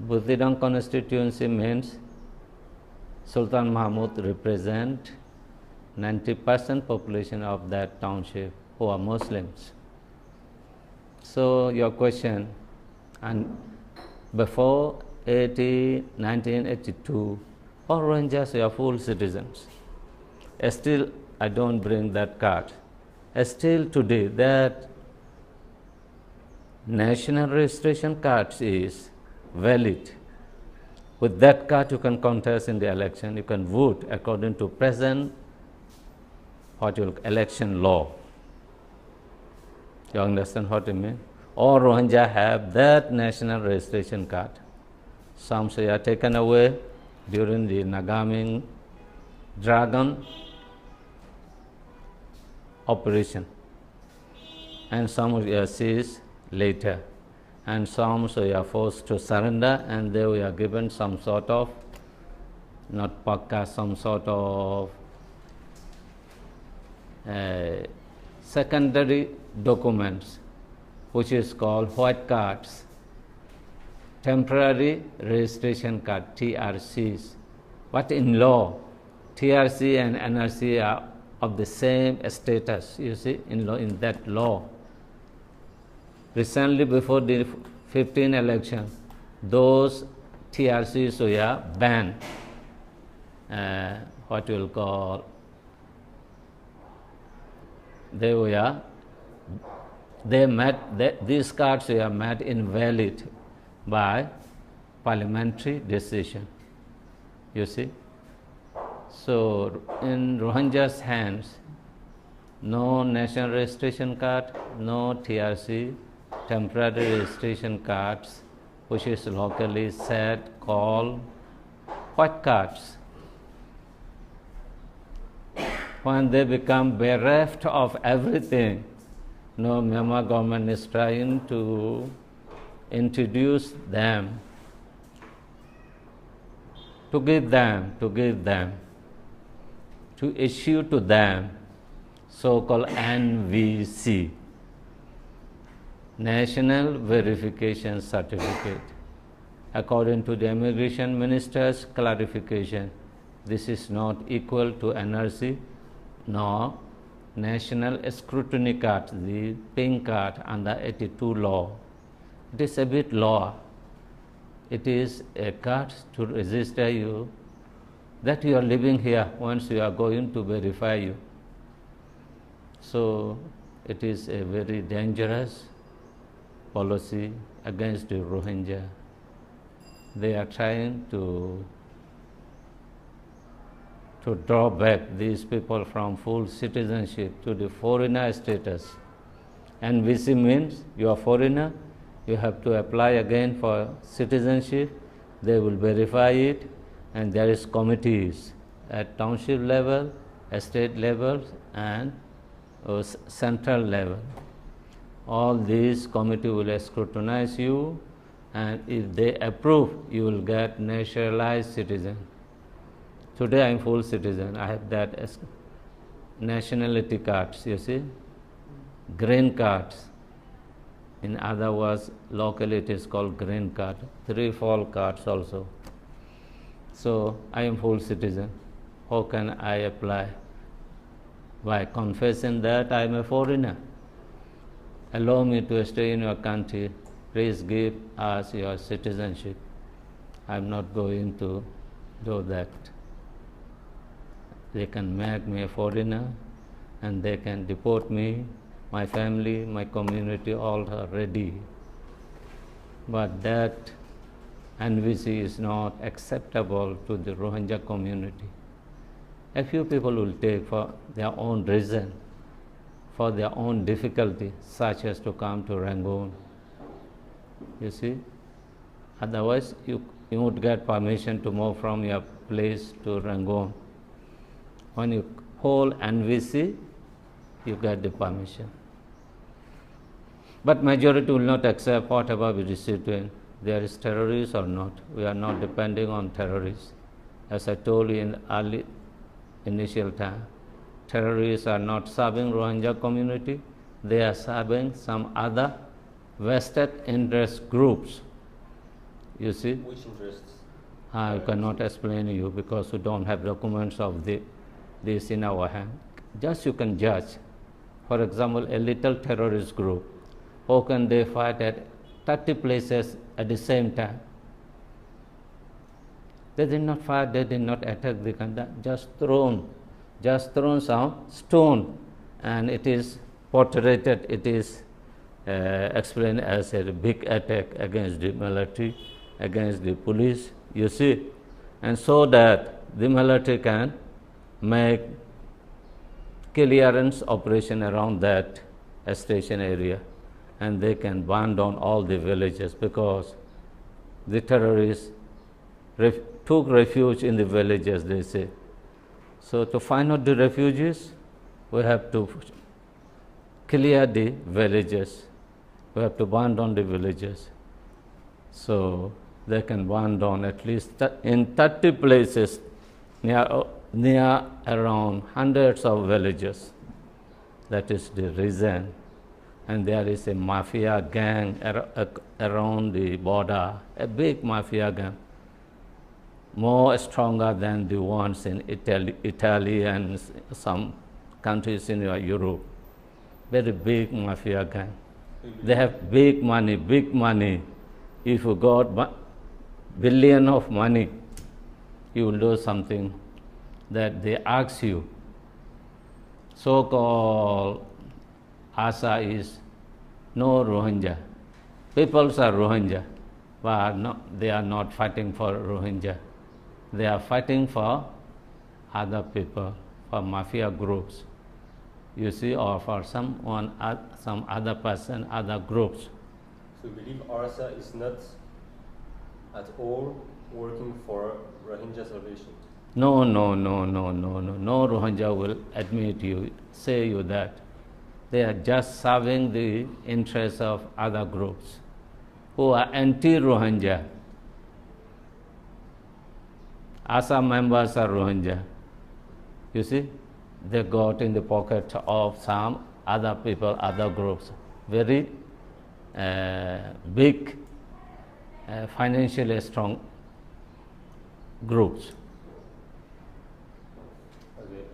Butidong constituency means Sultan Mahmud represents 90% population of that township who are Muslims. So your question, and before 1982, all Rohingyas are full citizens. Still, I don't bring that card. Still today, that national registration card is valid. With that card, you can contest in the election. You can vote according to present election law. You understand what I mean? All Rohingya have that national registration card. Some say are taken away during the Nagaming Dragon operation, and some were seized later, and some were forced to surrender, and they were given some sort of, not pakka, some sort of secondary documents, which is called white cards, temporary registration card, TRCs. But in law, TRC and NRC are of the same status, you see, in law, in that law. Recently, before the 15 election, those TRCs were banned, what we will call, these cards were made invalid by parliamentary decision, you see. So, in Rohingyas' hands, no national registration card, no TRC, temporary registration cards, which is locally said called white cards. When they become bereft of everything, no, Myanmar government is trying to introduce them, to issue to them so-called NVC, National Verification Certificate. According to the Immigration Minister's clarification, this is not equal to NRC nor National Scrutiny Card, the pink card under 82 law. It is a bit law. It is a card to register you that you are living here once you are going to verify you. So, it is a very dangerous policy against the Rohingya. They are trying to draw back these people from full citizenship to the foreigner status. NVC means you are foreigner, you have to apply again for citizenship, they will verify it, and there is committees at township level, state level, and central level. All these committee will scrutinize you, and if they approve, you will get naturalized citizen. Today I am full citizen. I have that as nationality cards, you see, green cards. In other words, locally it is called green card, 3-fold cards also. So, I am full citizen. How can I apply? By confessing that I am a foreigner. Allow me to stay in your country. Please give us your citizenship. I am not going to do that. They can make me a foreigner, and they can deport me, my family, my community, all are ready. but that NVC is not acceptable to the Rohingya community. A few people will take for their own reason, for their own difficulty, such as to come to Rangoon. You see, otherwise you would get permission to move from your place to Rangoon. When you hold NVC, you get the permission. But majority will not accept whatever we receive to it. There is terrorists or not. We are not depending on terrorists. As I told you in the early initial time, terrorists are not serving Rohingya community. They are serving some other vested interest groups. You see? Which interests? I cannot explain to you because we don't have documents of this in our hand. Just you can judge. For example, a little terrorist group, how can they fight at 30 places at the same time? They did not fight, they did not attack, they just thrown some stone, and it is portrayed, it is explained as a big attack against the military, against the police, you see, and so that the military can make clearance operation around that station area, and they can burn down all the villages because the terrorists took refuge in the villages, they say. So, to find out the refugees, we have to clear the villages, we have to burn down the villages. So, they can burn down at least in 30 places near around hundreds of villages. That is the reason. And there is a mafia gang around the border, a big mafia gang, more stronger than the ones in Italy and some countries in Europe. Very big mafia gang. They have big money. If you got billion of money, you will do something that they ask you. So-called ASA is no Rohingya. Peoples are Rohingya, but they are not fighting for Rohingya. They are fighting for other people, for mafia groups, you see, or for some other person, other groups. So you believe ARSA is not at all working for Rohingya salvation? No Rohingya will admit you, say you that. They are just serving the interests of other groups who are anti-Rohingya. ASA members are Rohingya. You see, they got in the pocket of some other people, other groups, very big, financially strong groups. Okay.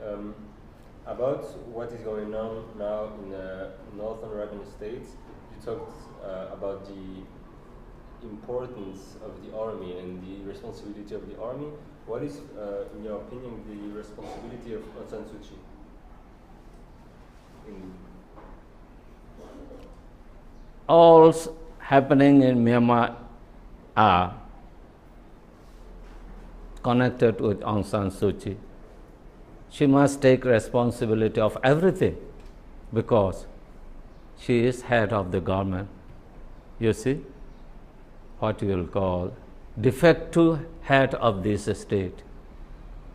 About what is going on now in northern Arabian states, you talked about the importance of the army and the responsibility of the army. What is, in your opinion, the responsibility of Aung San Suu Kyi? All happening in Myanmar are connected with Aung San Suu Kyi. She must take responsibility of everything because she is head of the government. You see, what you will call de facto head of this state.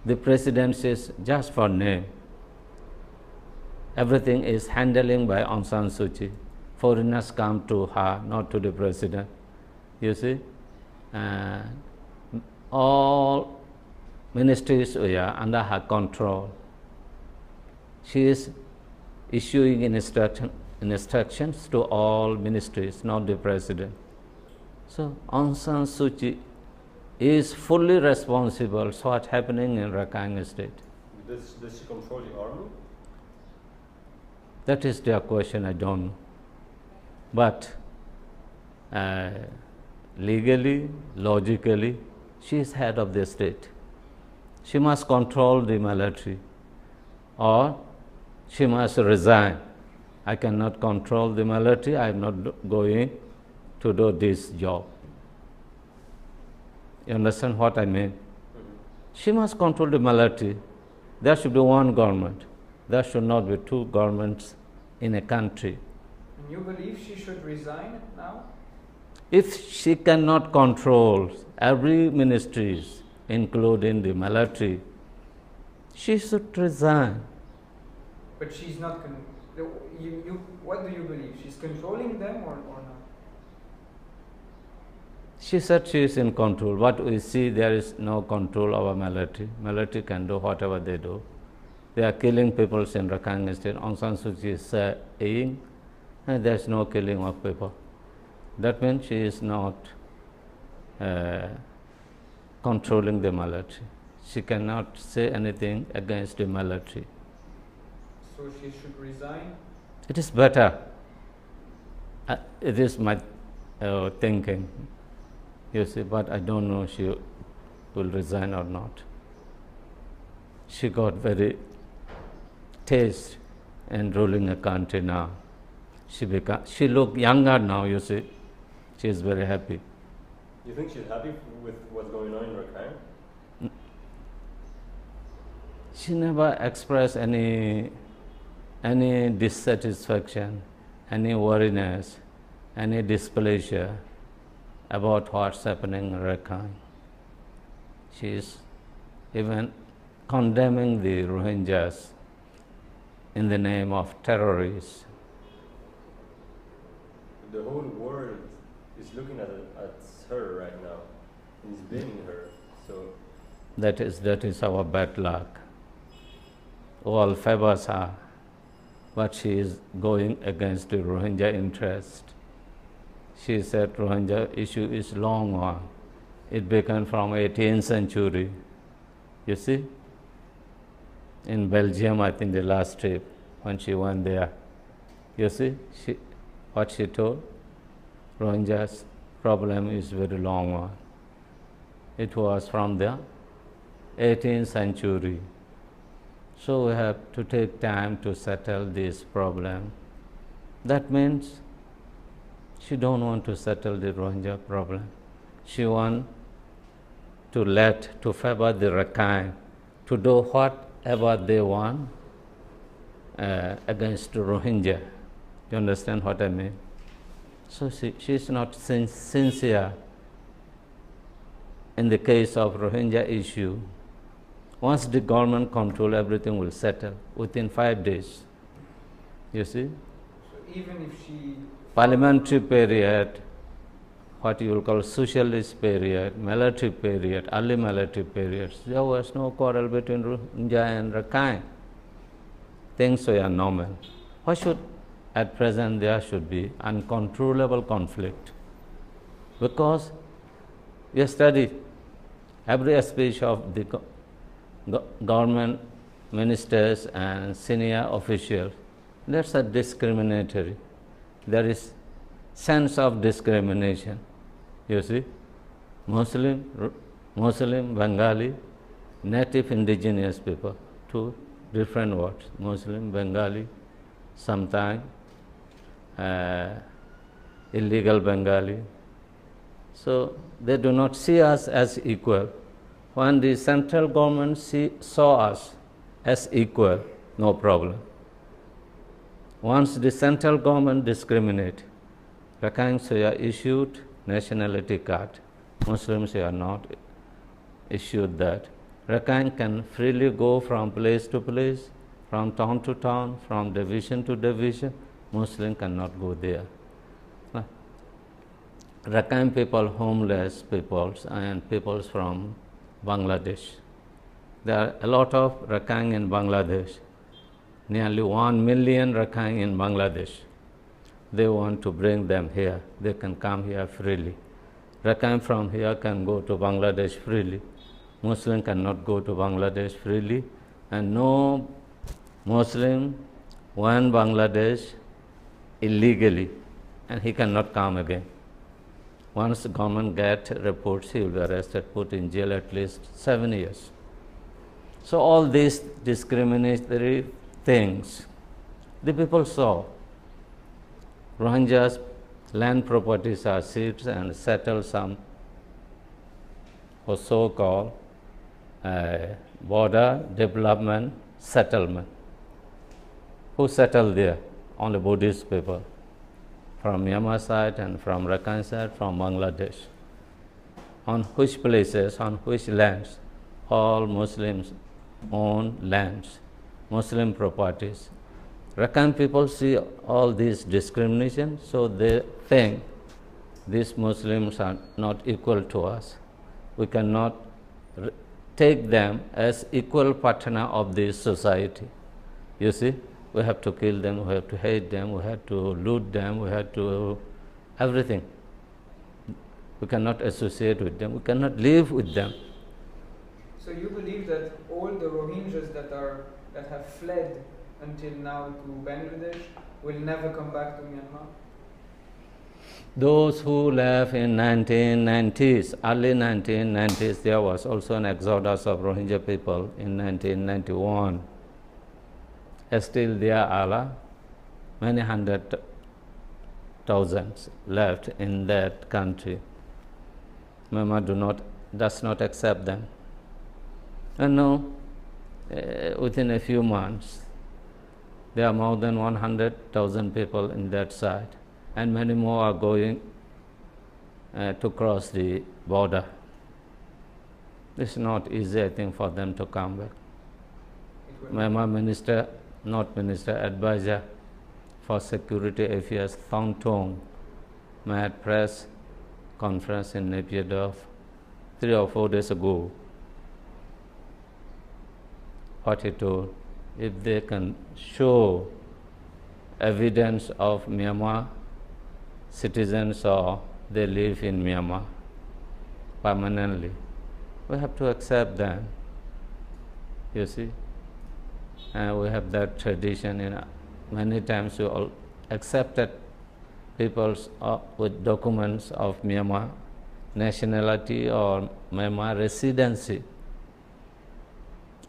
The presidency is just for name. Everything is handling by Aung San Suu Kyi. Foreigners come to her, not to the president. You see, all ministries are under her control. She is issuing instructions to all ministries, not the president. So Aung San Suu Kyi is fully responsible for what's happening in Rakhine State. Does she control the army? That is their question, I don't know. But legally, logically, she is head of the state. She must control the military or she must resign. I cannot control the military, I am not going to do this job. You understand what I mean? She must control the military. There should be one government. There should not be two governments in a country. And you believe she should resign now? If she cannot control every ministries, including the military, she should resign. But she's not. What do you believe? She's controlling them or not? She said she is in control. What we see, there is no control over military. Military can do whatever they do. They are killing people in Rakhine State. Aung San Suu Kyi is saying, and there is no killing of people. That means she is not controlling the military. She cannot say anything against the military. So she should resign? It is better. It is my thinking. You see, but I don't know she will resign or not. She got very taste in ruling a country now. She look younger now, you see. She is very happy. You think she's happy with what's going on in Rakhine? She never expressed any dissatisfaction, any worriness, any displeasure about what's happening in Rakhine. She is even condemning the Rohingyas in the name of terrorists. The whole world is looking at her right now and is blaming her. So that is our bad luck. All favors her, but she is going against the Rohingya interest. She said Rohingya issue is long one. It began from 18th century. You see? In Belgium, I think the last trip when she went there. You see what she told? Rohingya's problem is very long one. It was from the 18th century. So we have to take time to settle this problem. That means she don't want to settle the Rohingya problem. She want to favor the Rakhine, to do whatever they want against the Rohingya. You understand what I mean? So she is not sincere in the case of Rohingya issue. Once the government control, everything will settle within 5 days. You see? So even if she... Parliamentary period, what you will call socialist period, military period, early military periods, there was no quarrel between Rohingya and Rakhine. Things were normal. Why should, at present, there should be uncontrollable conflict? Because we study every speech of the government ministers and senior officials. That's a discriminatory. There is sense of discrimination. You see, Muslim, Bengali, native indigenous people, two different words. Muslim, Bengali, sometimes illegal Bengali. So they do not see us as equal. When the central government saw us as equal, no problem. Once the central government discriminate, Rakhine's are issued nationality card. Muslims are not issued that. Rakhine can freely go from place to place, from town to town, from division to division. Muslim cannot go there. Rakhine people, homeless peoples, and peoples from Bangladesh. There are a lot of Rakhine in Bangladesh. Nearly 1 million Rakhine in Bangladesh. They want to bring them here. They can come here freely. Rakhine from here can go to Bangladesh freely. Muslim cannot go to Bangladesh freely, and no Muslim went Bangladesh illegally, and he cannot come again. Once the government gets reports, he will be arrested, put in jail at least 7 years. So all these discriminatory things, the people saw. Rohingyas land properties are seized and settled some for so-called border development settlement. Who settled there? Only Buddhist people from Myanmar side and from Rakhine side, from Bangladesh. On which places, on which lands? All Muslims own lands, Muslim properties. Rakhine people see all this discrimination, so they think these Muslims are not equal to us. We cannot take them as equal partner of this society. You see, we have to kill them, we have to hate them, we have to loot them, we have to everything. We cannot associate with them, we cannot live with them. So you believe that all the Rohingyas that have fled until now to Bangladesh will never come back to Myanmar? Those who left in 1990s, early 1990s, there was also an exodus of Rohingya people in 1991. Still there are many hundred thousands left in that country. Myanmar does not accept them. And now, within a few months, there are more than 100,000 people in that side, and many more are going to cross the border. It's not easy, I think, for them to come back. Myanmar advisor for security affairs, Thong Tong, made press conference in Naypyidaw 3 or 4 days ago. What he told, if they can show evidence of Myanmar citizens or they live in Myanmar permanently, we have to accept them. You see, and we have that tradition. Many times we all accepted people with documents of Myanmar nationality or Myanmar residency.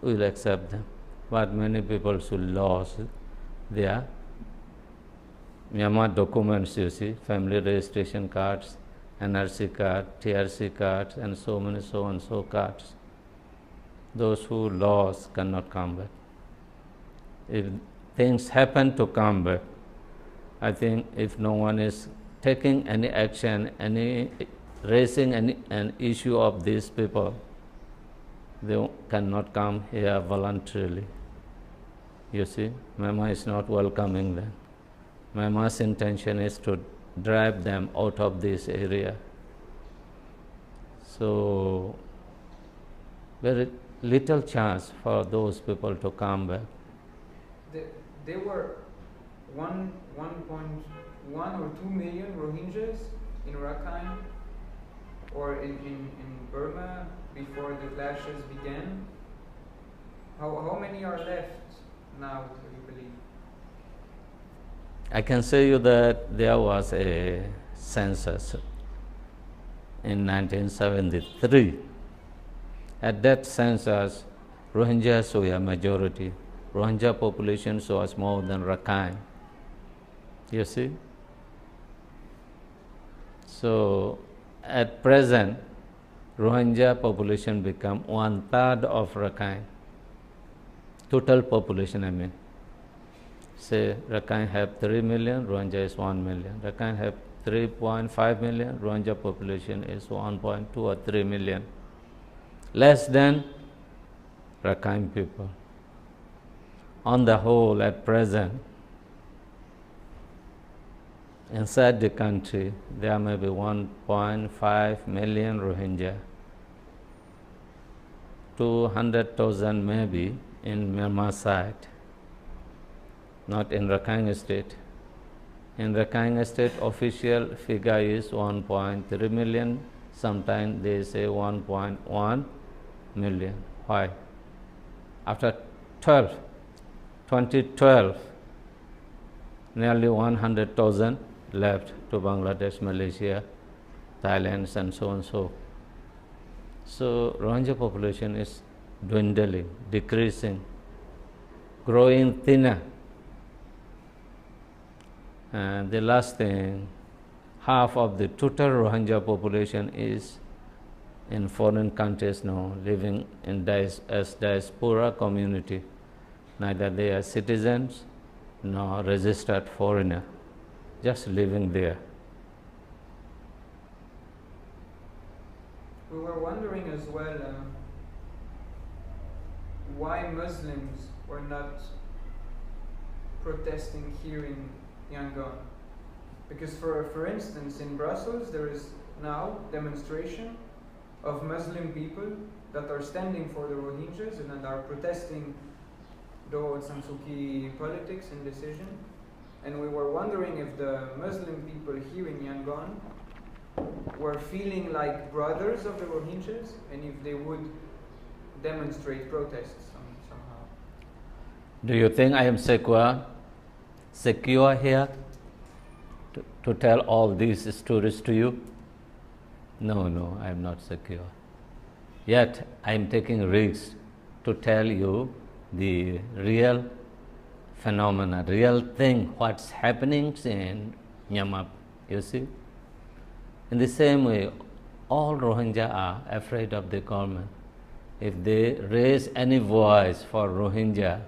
We will accept them. But many people who lost their Myanmar documents, you see, family registration cards, NRC card, TRC cards, and so many so and so cards. Those who lost cannot come back. If things happen to come back, I think if no one is taking any action, raising an issue of these people, they cannot come here voluntarily. You see, Myanmar is not welcoming them. Myanmar's intention is to drive them out of this area. So, very little chance for those people to come back. There were 1.1 or 2 million Rohingyas in Rakhine or in Burma before the clashes began. How many are left now, do you believe? I can say you that there was a census in 1973. At that census, Rohingyas were a majority. Rohingya population was more than Rakhine. You see? So, at present, Rohingya population become 1/3 of Rakhine. Total population, I mean. Say Rakhine have 3 million, Rohingya is 1 million. Rakhine have 3.5 million, Rohingya population is 1.2 or 3 million. Less than Rakhine people. On the whole, at present, inside the country, there may be 1.5 million Rohingya. 200,000 maybe in Myanmar side, not in Rakhine state. In Rakhine state, official figure is 1.3 million. Sometimes they say 1.1 million. Why? After 2012, nearly 100,000 left to Bangladesh, Malaysia, Thailand, and so on. So Rohingya population is dwindling, decreasing, growing thinner. And the last thing, half of the total Rohingya population is in foreign countries now, living in as diaspora community. Neither they are citizens nor registered foreigner, just living there. We were wondering as well why Muslims were not protesting here in Yangon. Because for instance, in Brussels there is now demonstration of Muslim people that are standing for the Rohingyas and are protesting the Aung San Suu Kyi politics and decision. And we were wondering if the Muslim people here in Yangon were feeling like brothers of the Rohingyas and if they would demonstrate protests somehow. Do you think I am secure here to tell all these stories to you? No, I am not secure. Yet I am taking risks to tell you the real phenomena, real thing, what's happening in Myanmar. You see? In the same way, all Rohingya are afraid of the government. If they raise any voice for Rohingya,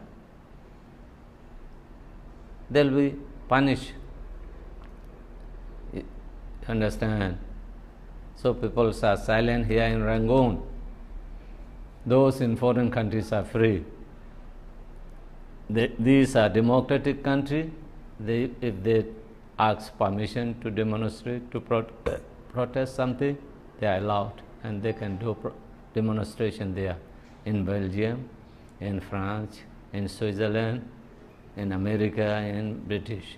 they'll be punished. You understand? So people are silent here in Rangoon. Those in foreign countries are free. These are democratic countries. If they ask permission to demonstrate, to protest something, they are allowed and they can do demonstration there in Belgium, in France, in Switzerland, in America, in British.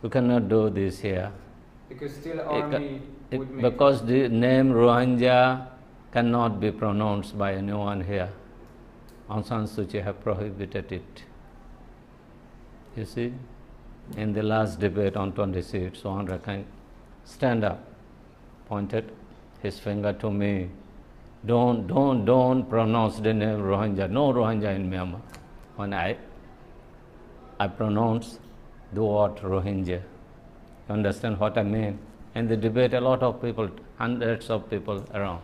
You cannot do this here. Because still army would make because the name Rohingya cannot be pronounced by anyone here. Aung San Suu Kyi have prohibited it. You see, in the last debate on 20 seats, Sohan Rakhine stand up, pointed his finger to me. Don't pronounce the name Rohingya. No Rohingya in Myanmar. When I pronounce the word Rohingya. You understand what I mean? In the debate, a lot of people, hundreds of people around.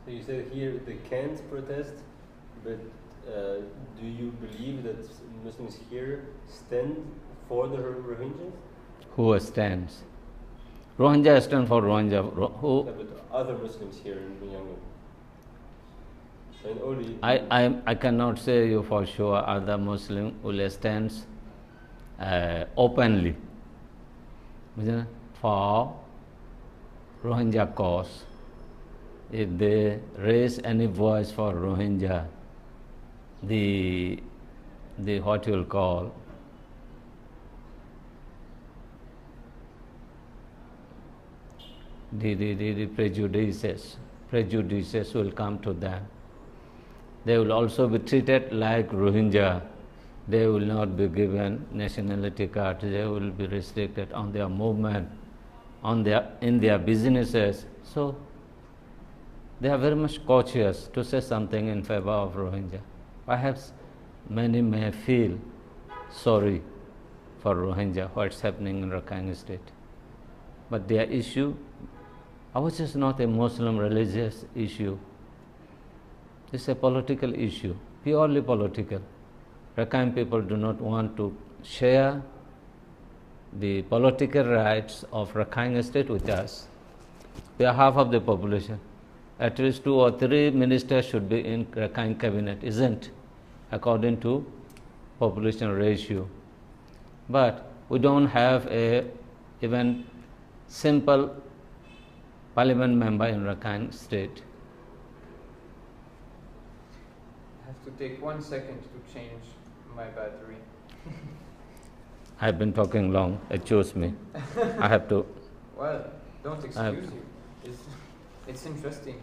So you said here they can't protest, but do you believe that Muslims here stand for the Rohingyas? Who stands? Rohingya stand for Rohingya. Who? Yeah, but other Muslims here in Yangon. And only I cannot say you for sure other Muslim will stand openly for Rohingya cause. If they raise any voice for Rohingya, the what you will call the prejudices will come to them. They will also be treated like Rohingya. They will not be given nationality cards. They will be restricted on their movement, in their businesses. So they are very much cautious to say something in favor of Rohingya. Perhaps many may feel sorry for Rohingya, what's happening in Rakhine State. But their issue, ours is not a Muslim religious issue. It's a political issue, purely political. Rakhine people do not want to share the political rights of Rakhine State with us. We are half of the population. At least 2 or 3 ministers should be in Rakhine cabinet, isn't? According to population ratio. But we don't have a even simple parliament member in Rakhine State. I have to take 1 second to change my battery. I've been talking long, excuse me. I have to. Well, don't excuse you. It's interesting.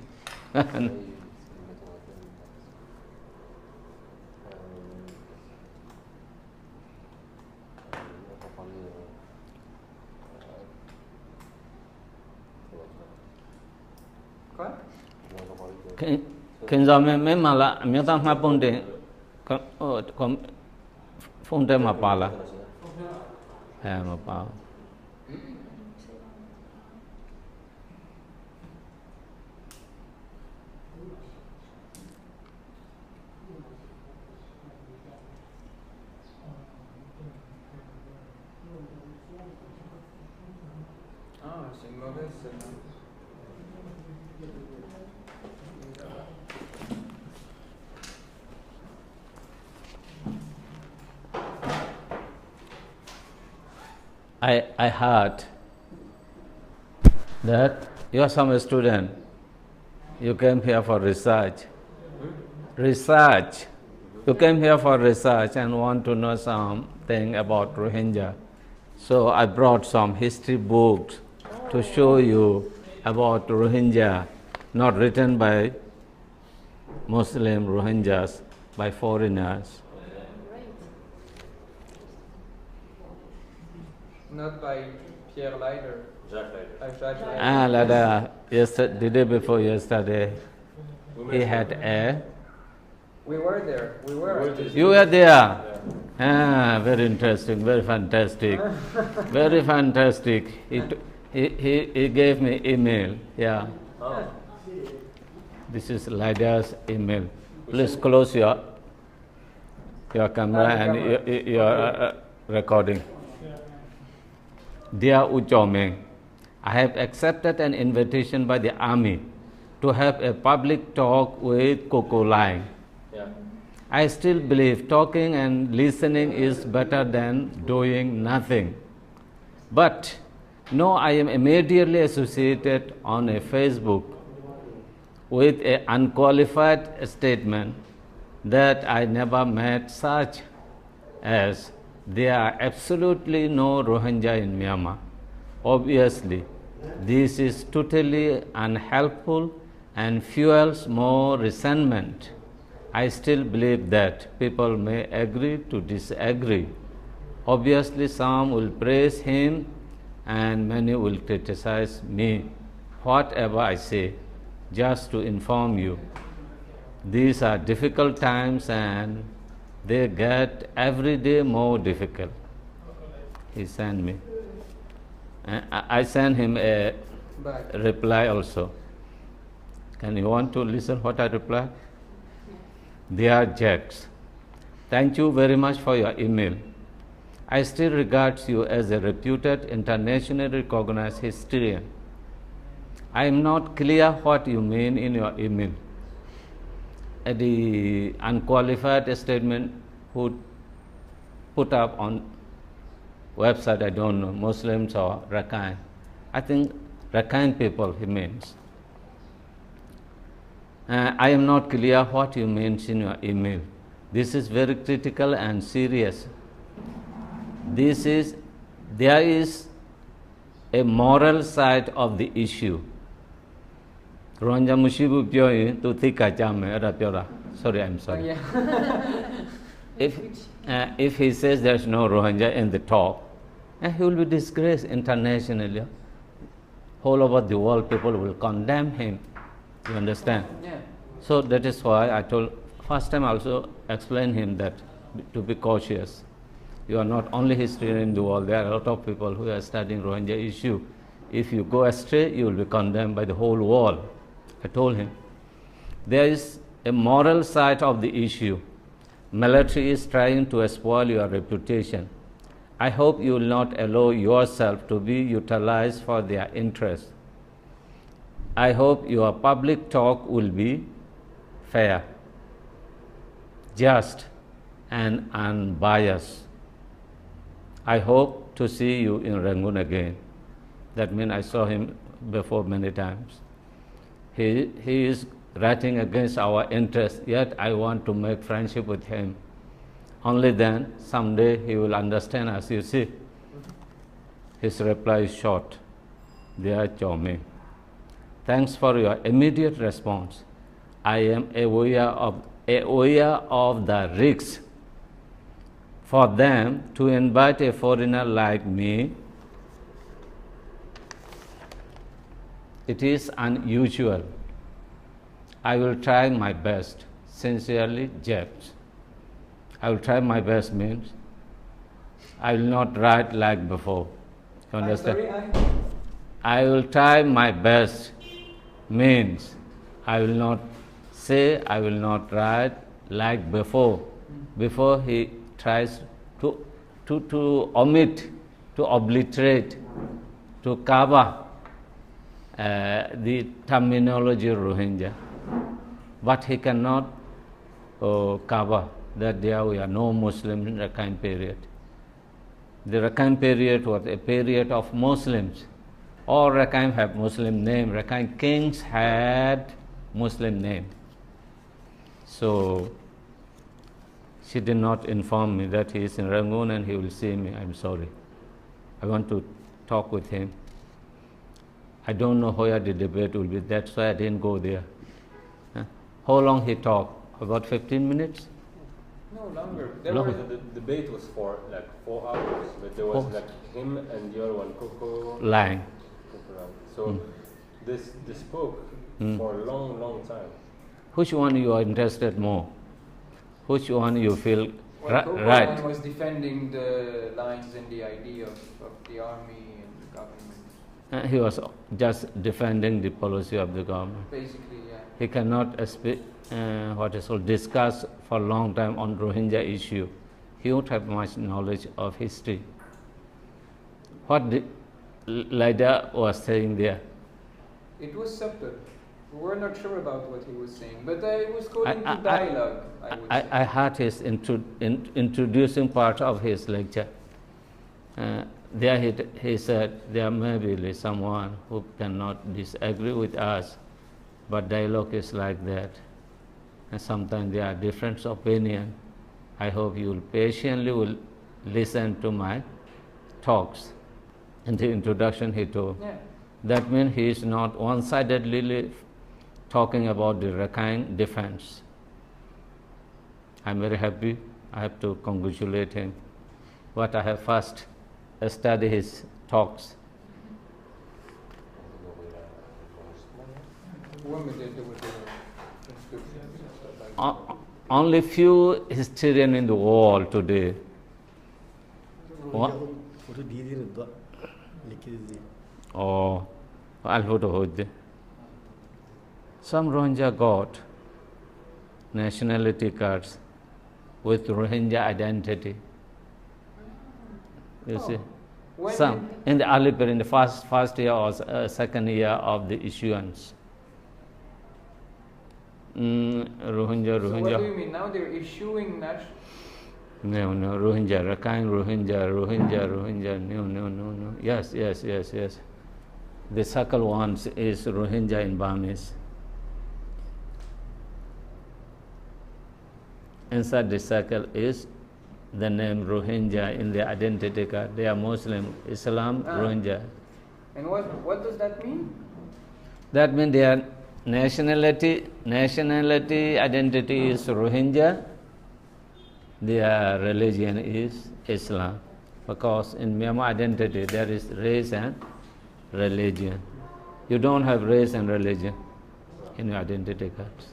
What? Can you make mala? I'm not my ponte. Phone them up, pala. I'm a power. Ah, c'est une mauvaise celle-là. I heard that you are some student. You came here for research. Research. You came here for research and want to know something about Rohingya. So I brought some history books to show you about Rohingya, not written by Muslim Rohingyas, by foreigners. Not by Pierre Leider. Jacques Leider. Jacques Leider. Leider, yesterday, the day before yesterday, he had a. We were there. We were. You were there. Ah, very interesting, very fantastic, very fantastic. He gave me email. Yeah. Oh. This is Leider's email. Please close your camera and your recording. Dear U Kyaw Min, I have accepted an invitation by the army to have a public talk with Coco Lai. Yeah. I still believe talking and listening is better than doing nothing. But no, I am immediately associated on a Facebook with an unqualified statement that I never met such as there are absolutely no Rohingya in Myanmar. Obviously, this is totally unhelpful and fuels more resentment. I still believe that people may agree to disagree. Obviously, some will praise him and many will criticize me. Whatever I say, just to inform you, these are difficult times and they get every day more difficult. He sent me. I sent him a reply also. Can you want to listen what I replied? Dear Jax, thank you very much for your email. I still regard you as a reputed, internationally recognized historian. I am not clear what you mean in your email. The unqualified statement who put up on website, I don't know, Muslims or Rakhine. I think Rakhine people he means. I am not clear what you mean in your email. This is very critical and serious. There is a moral side of the issue. Rohingya mushibu pyo yin tu thika chame ada pyo ra. Sorry, I'm sorry. If he says there's no Rohingya in the talk, he will be disgraced internationally. Whole over the world, people will condemn him. You understand? Yeah. So that is why I told first time also explain him that to be cautious. You are not only historian in the world. There are a lot of people who are studying Rohingya issue. If you go astray, you will be condemned by the whole world. I told him. There is a moral side of the issue. Military is trying to spoil your reputation. I hope you will not allow yourself to be utilized for their interest. I hope your public talk will be fair, just, and unbiased. I hope to see you in Rangoon again. That means I saw him before many times. He is writing against our interests, yet I want to make friendship with him. Only then, someday, he will understand us. You see, his reply is short. Dear Kyaw Min, thanks for your immediate response. I am aware of the risks for them to invite a foreigner like me. It is unusual. I will try my best. Sincerely, James. I will try my best means I will not write like before. You understand? Sorry, I will try my best means I will not say, I will not write like before. Before he tries to omit, to obliterate, to cover the terminology Rohingya. But he cannot cover that there were no Muslims in Rakhine period. The Rakhine period was a period of Muslims. All Rakhine have Muslim name. Rakhine kings had Muslim name. So she did not inform me that he is in Rangoon and he will see me. I'm sorry. I want to talk with him. I don't know where the debate will be. That's why I didn't go there. How long he talked? About 15 minutes? No, longer. The debate was for like 4 hours, but there was like him and the other one, Coco. Lying. So they spoke for a long, long time. Which one you are interested more? Which one you feel Coco right? was defending the lines and the idea of the army and the government. He was just defending the policy of the government. Basically, yeah. He cannot discuss for a long time on Rohingya issue. He won't have much knowledge of history. What the Lida was saying there? It was subtle. We were not sure about what he was saying, but I was calling to dialogue. I heard his introducing part of his lecture. There he said there may be someone who cannot disagree with us, but dialogue is like that. And sometimes there are different opinions. I hope you will patiently listen to my talks. In the introduction he told. Yeah. That means he is not one-sidedly talking about the Rakhine defense. I am very happy. I have to congratulate him. But I have first studied his talks. Only few historians in the world today. Some Rohingya got nationality cards with Rohingya identity. You see? Some in the early period, in the first year or second year of the issuance. Rohingya. So what do you mean? Now they're issuing national. No, Rohingya, Rakhine, Rohingya, no. Yes. The circle one is Rohingya in Burmese. Inside the circle is the name Rohingya in the identity card. They are Muslim, Islam, Rohingya. And what does that mean? That means their nationality identity is Rohingya. Their religion is Islam, because in Myanmar identity there is race and religion. You don't have race and religion in your identity cards.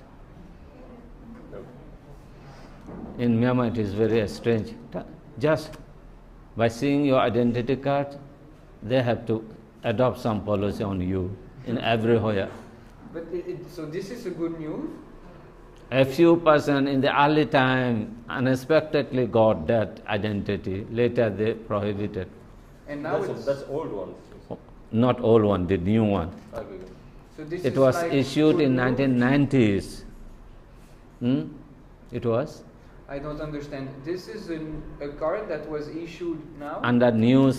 In Myanmar it is very strange. Just by seeing your identity card, they have to adopt some policy on you in everywhere. But so this is a good news? A few persons in the early time unexpectedly got that identity. Later they prohibited. And now that's old one. Not old one, the new one. Okay. So this It is was like issued in good news? 1990s. It was I don't understand. This is a card that was issued now? under new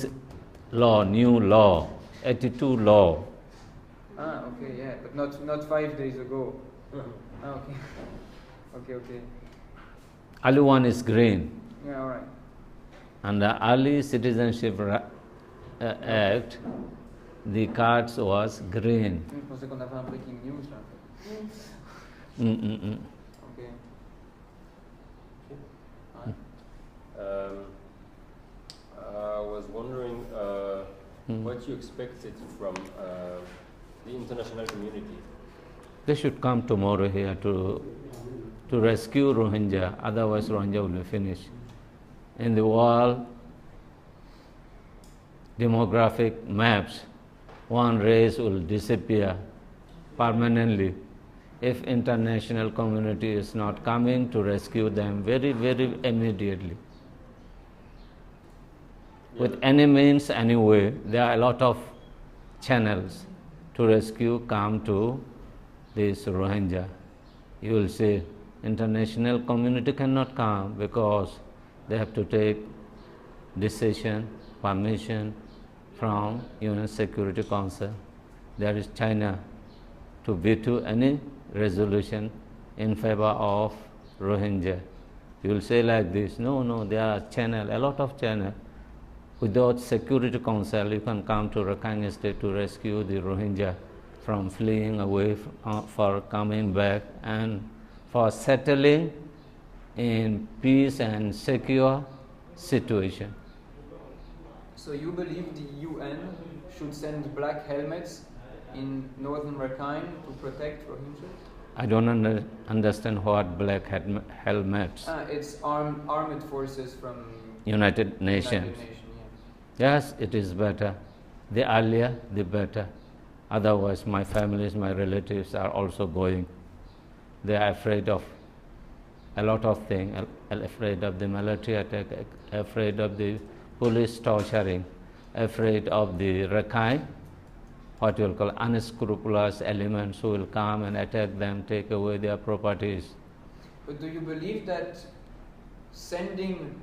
law, 82 law. Okay, yeah, but not 5 days ago. Okay. Okay. Early one is green. Yeah, all right. And the early Citizenship Act, the cards was green. Pensez qu'on avait un breaking news là. Okay. I was wondering what you expected from the international community. They should come tomorrow here to rescue Rohingya, otherwise Rohingya will be finished. In the world, demographic maps, one race will disappear permanently if international community is not coming to rescue them very, very immediately. With any means, any way, there are a lot of channels to rescue come to this Rohingya. You will see international community cannot come because they have to take decision, permission from UN Security Council. There is China to veto any resolution in favor of Rohingya. You will say like this, no, there are channel, a lot of channel. Without Security Council, you can come to Rakhine State to rescue the Rohingya from fleeing away for coming back and for settling in peace and secure situation. So you believe the UN should send black helmets in northern Rakhine to protect Rohingyas? I don't understand what black helmets. It's armed forces from United Nations. Yes, it is better. The earlier, the better. Otherwise, my families, my relatives are also going. They are afraid of a lot of things, afraid of the military attack, afraid of the police torturing, afraid of the Rakhine, what you will call unscrupulous elements who will come and attack them, take away their properties. But do you believe that sending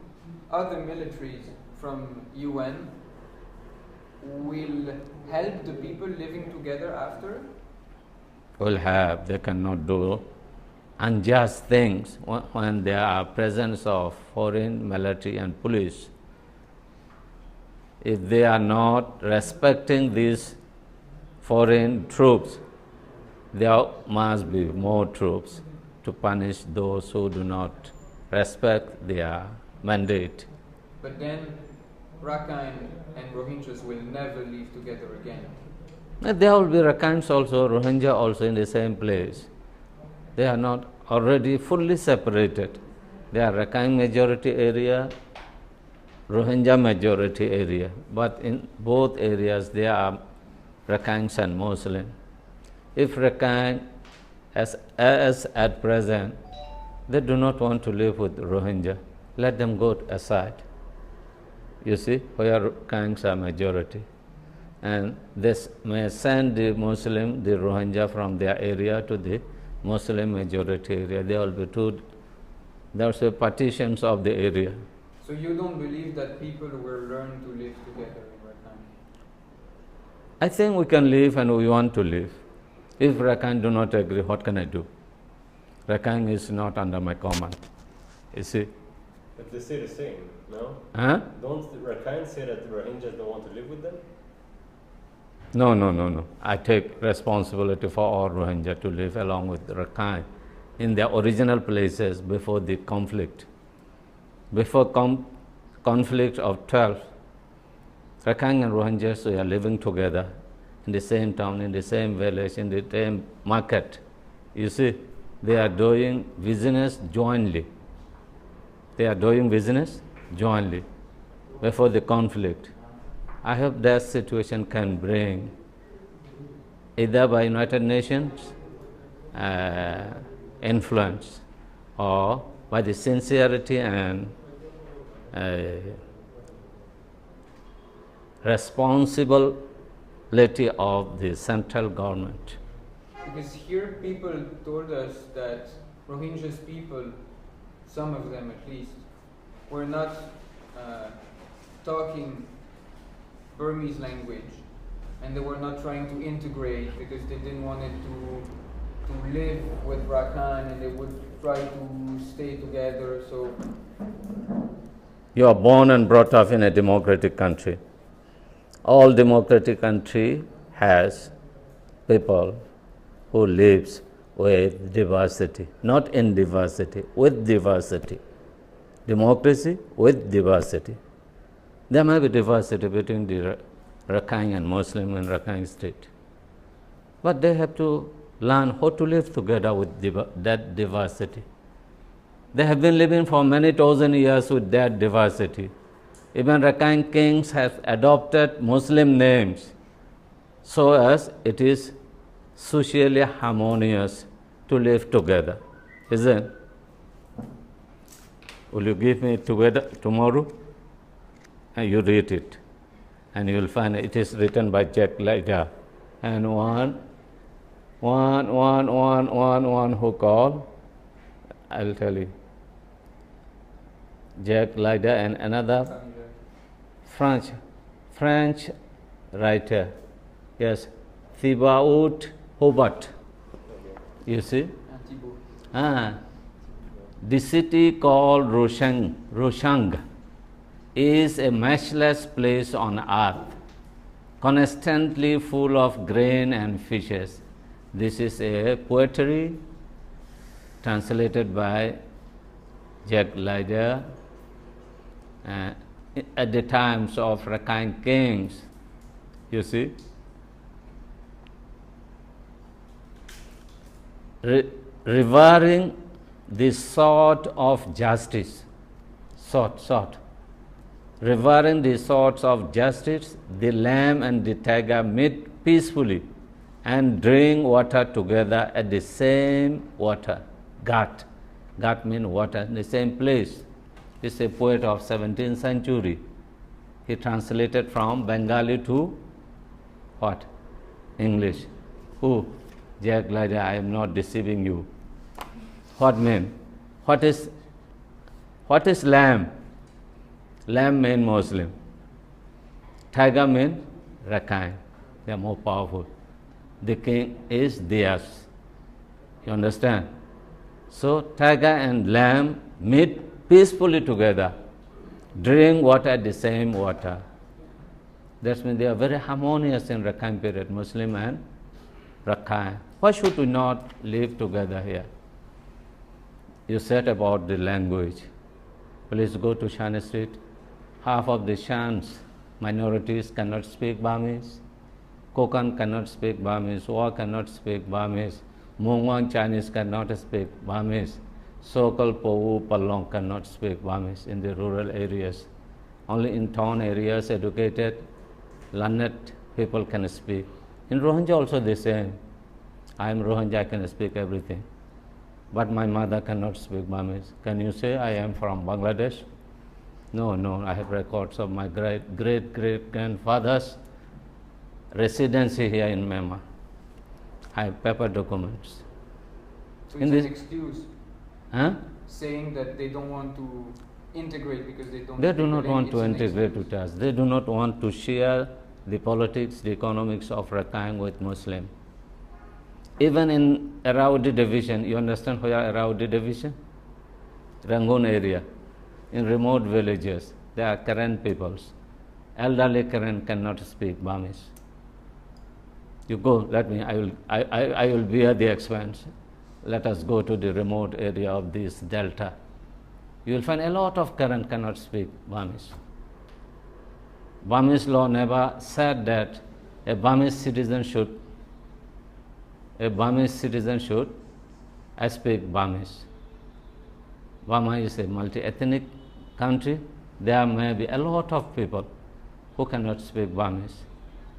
other militaries from UN will help the people living together after? Will have, they cannot do unjust things when there are presence of foreign military and police. If they are not respecting these foreign troops, there must be more troops to punish those who do not respect their mandate. But then Rakhine and Rohingyas will never live together again. There will be Rakhines also, Rohingya also in the same place. They are not already fully separated. They are Rakhine majority area, Rohingya majority area. But in both areas there are Rakhines and Muslim. If Rakhine, as at present, they do not want to live with Rohingya, let them go aside. You see, where Rakhines are majority. And this may send the Muslim, the Rohingya from their area to the Muslim majority area. There will be there will be partitions of the area. So you don't believe that people will learn to live together in Rakhine? I think we can live and we want to live. If Rakhine do not agree, what can I do? Rakhine is not under my command. You see? But they say the same, no? Huh? Don't the Rakhine say that the Rohingyas don't want to live with them? No. I take responsibility for all Rohingya to live along with Rakhine in their original places before the conflict. Before conflict of 12, Rakhine and Rohingyas were living together in the same town, in the same village, in the same market. You see, they are doing business jointly. Before the conflict. I hope that situation can bring, either by United Nations influence or by the sincerity and responsibility of the central government. Because here people told us that Rohingyas people, some of them at least, were not talking Burmese language, and they were not trying to integrate because they didn't want it to live with Rakhine, and they would try to stay together. So you are born and brought up in a democratic country. All democratic country has people who lives with diversity, not in diversity, with diversity. Democracy with diversity. There may be diversity between the Rakhine and Muslim in Rakhine State. But they have to learn how to live together with that diversity. They have been living for many thousand years with that diversity. Even Rakhine kings have adopted Muslim names so as it is socially harmonious to live together. Isn't it? Will you give me together tomorrow? And you read it. And you will find it is written by Jack Leiter. And one who called, I will tell you. Jack Leiter and another French writer. Yes, Thibaut Hobart. You see? The city called Roshang is a matchless place on earth, constantly full of grain and fishes. This is a poetry translated by Jack Leiter at the times of Rakhine kings. You see? Revering the sword of justice, revering the swords of justice, the lamb and the tiger meet peacefully and drink water together at the same water. Ghat means water, in the same place. This is a poet of 17th century. He translated from Bengali to what? English. Who? Jack Leiter, I am not deceiving you. What mean? What is lamb? Lamb means Muslim. Tiger means Rakhine. They are more powerful. The king is theirs. You understand? So tiger and lamb meet peacefully together, drink water at the same water. That means they are very harmonious in Rakhine period, Muslim and Rakhine. Why should we not live together here? You said about the language. Please go to Shan Street. Half of the Shans minorities cannot speak Burmese. Kokang cannot speak Burmese. Wa cannot speak Burmese. Mongwang Chinese cannot speak Burmese. Sokal, Powu, Palong cannot speak Burmese in the rural areas. Only in town areas, educated, learned people can speak. In Rohingya also the same. I am Rohingya, I can speak everything. But my mother cannot speak Burmese. Can you say I am from Bangladesh? No, I have records of my great-great-grandfather's residency here in Myanmar. I have paper documents. So it's an excuse, huh? Saying that they don't want to integrate because they don't. They do not want to integrate with us. They do not want to share the politics, the economics of Rakhine with Muslim. Even in Araudi division, you understand where Araudi division? Rangoon area, in remote villages, there are Karen peoples. Elderly Karen cannot speak Burmese. You go, I will bear the expense. Let us go to the remote area of this delta. You will find a lot of Karen cannot speak Burmese. Burmese law never said that a Burmese citizen should speak Burmese. Burma is a multi-ethnic country. There may be a lot of people who cannot speak Burmese.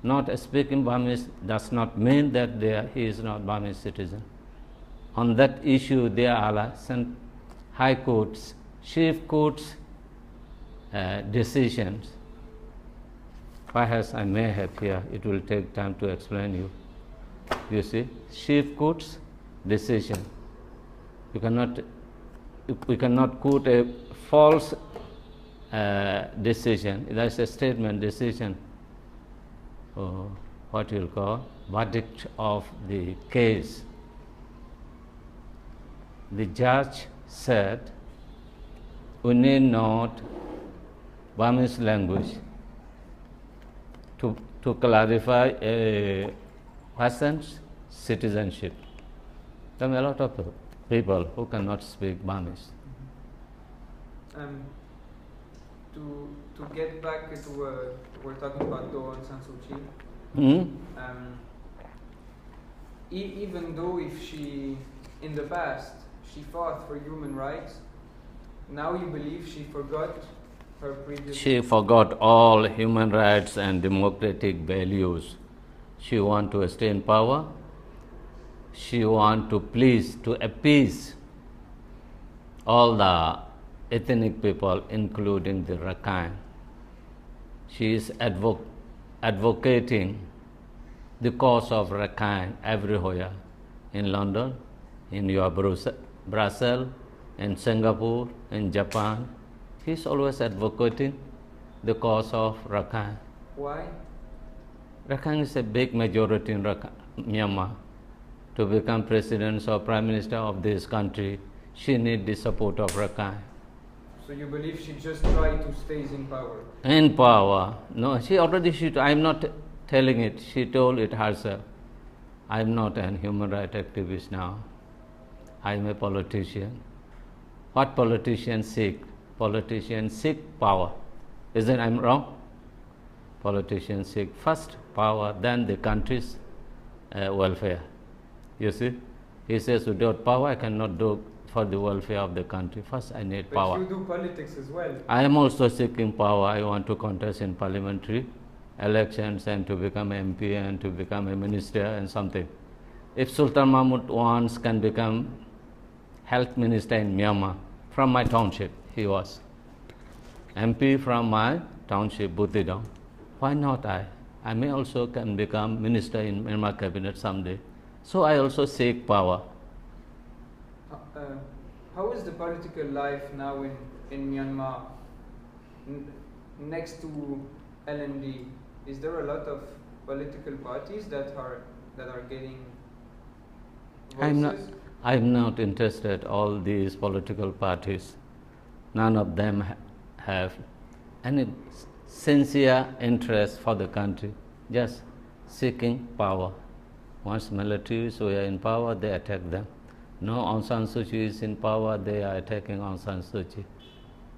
Not speaking Burmese does not mean that he is not Burmese citizen. On that issue, there are some high courts, chief courts decisions. Perhaps I may have here, it will take time to explain you. You see, chief courts decision. We cannot quote a false decision. That's a statement decision. What you will call verdict of the case. The judge said, we need not Burmese language to clarify a person's citizenship. There are a lot of people who cannot speak Burmese. To get back to we're talking about Do Aung San Suu Kyi. Even though if she, in the past, she fought for human rights, now you believe she forgot her previous... She forgot all human rights and democratic values. She want to stay in power. She want to please, to appease all the ethnic people, including the Rakhine. She is advocating the cause of Rakhine everywhere, in London, in your Brussels, in Singapore, in Japan. He is always advocating the cause of Rakhine. Why? Rakhine is a big majority in Myanmar. To become president or prime minister of this country, she needs the support of Rakhine. So you believe she just tried to stay in power? In power. No, I am not telling it. She told it herself. I am not a human rights activist now. I am a politician. What politicians seek? Politicians seek power. Isn't I wrong? Politicians seek first power, then the country's welfare. You see? He says, without power, I cannot do for the welfare of the country. First, I need power. But you do politics as well. I am also seeking power. I want to contest in parliamentary elections and to become MP and to become a minister and something. If Sultan Mahmud once can become health minister in Myanmar, from my township, he was MP from my township, Butidong. Why not I? I may also can become minister in Myanmar cabinet someday. So I also seek power. How is the political life now in Myanmar? Next to LND, is there a lot of political parties that are getting voices? I'm not interested all these political parties. None of them have any sincere interest for the country, just seeking power. Once militaries were in power, they attack them. No, Aung San Suu Kyi is in power, they are attacking Aung San Suu Kyi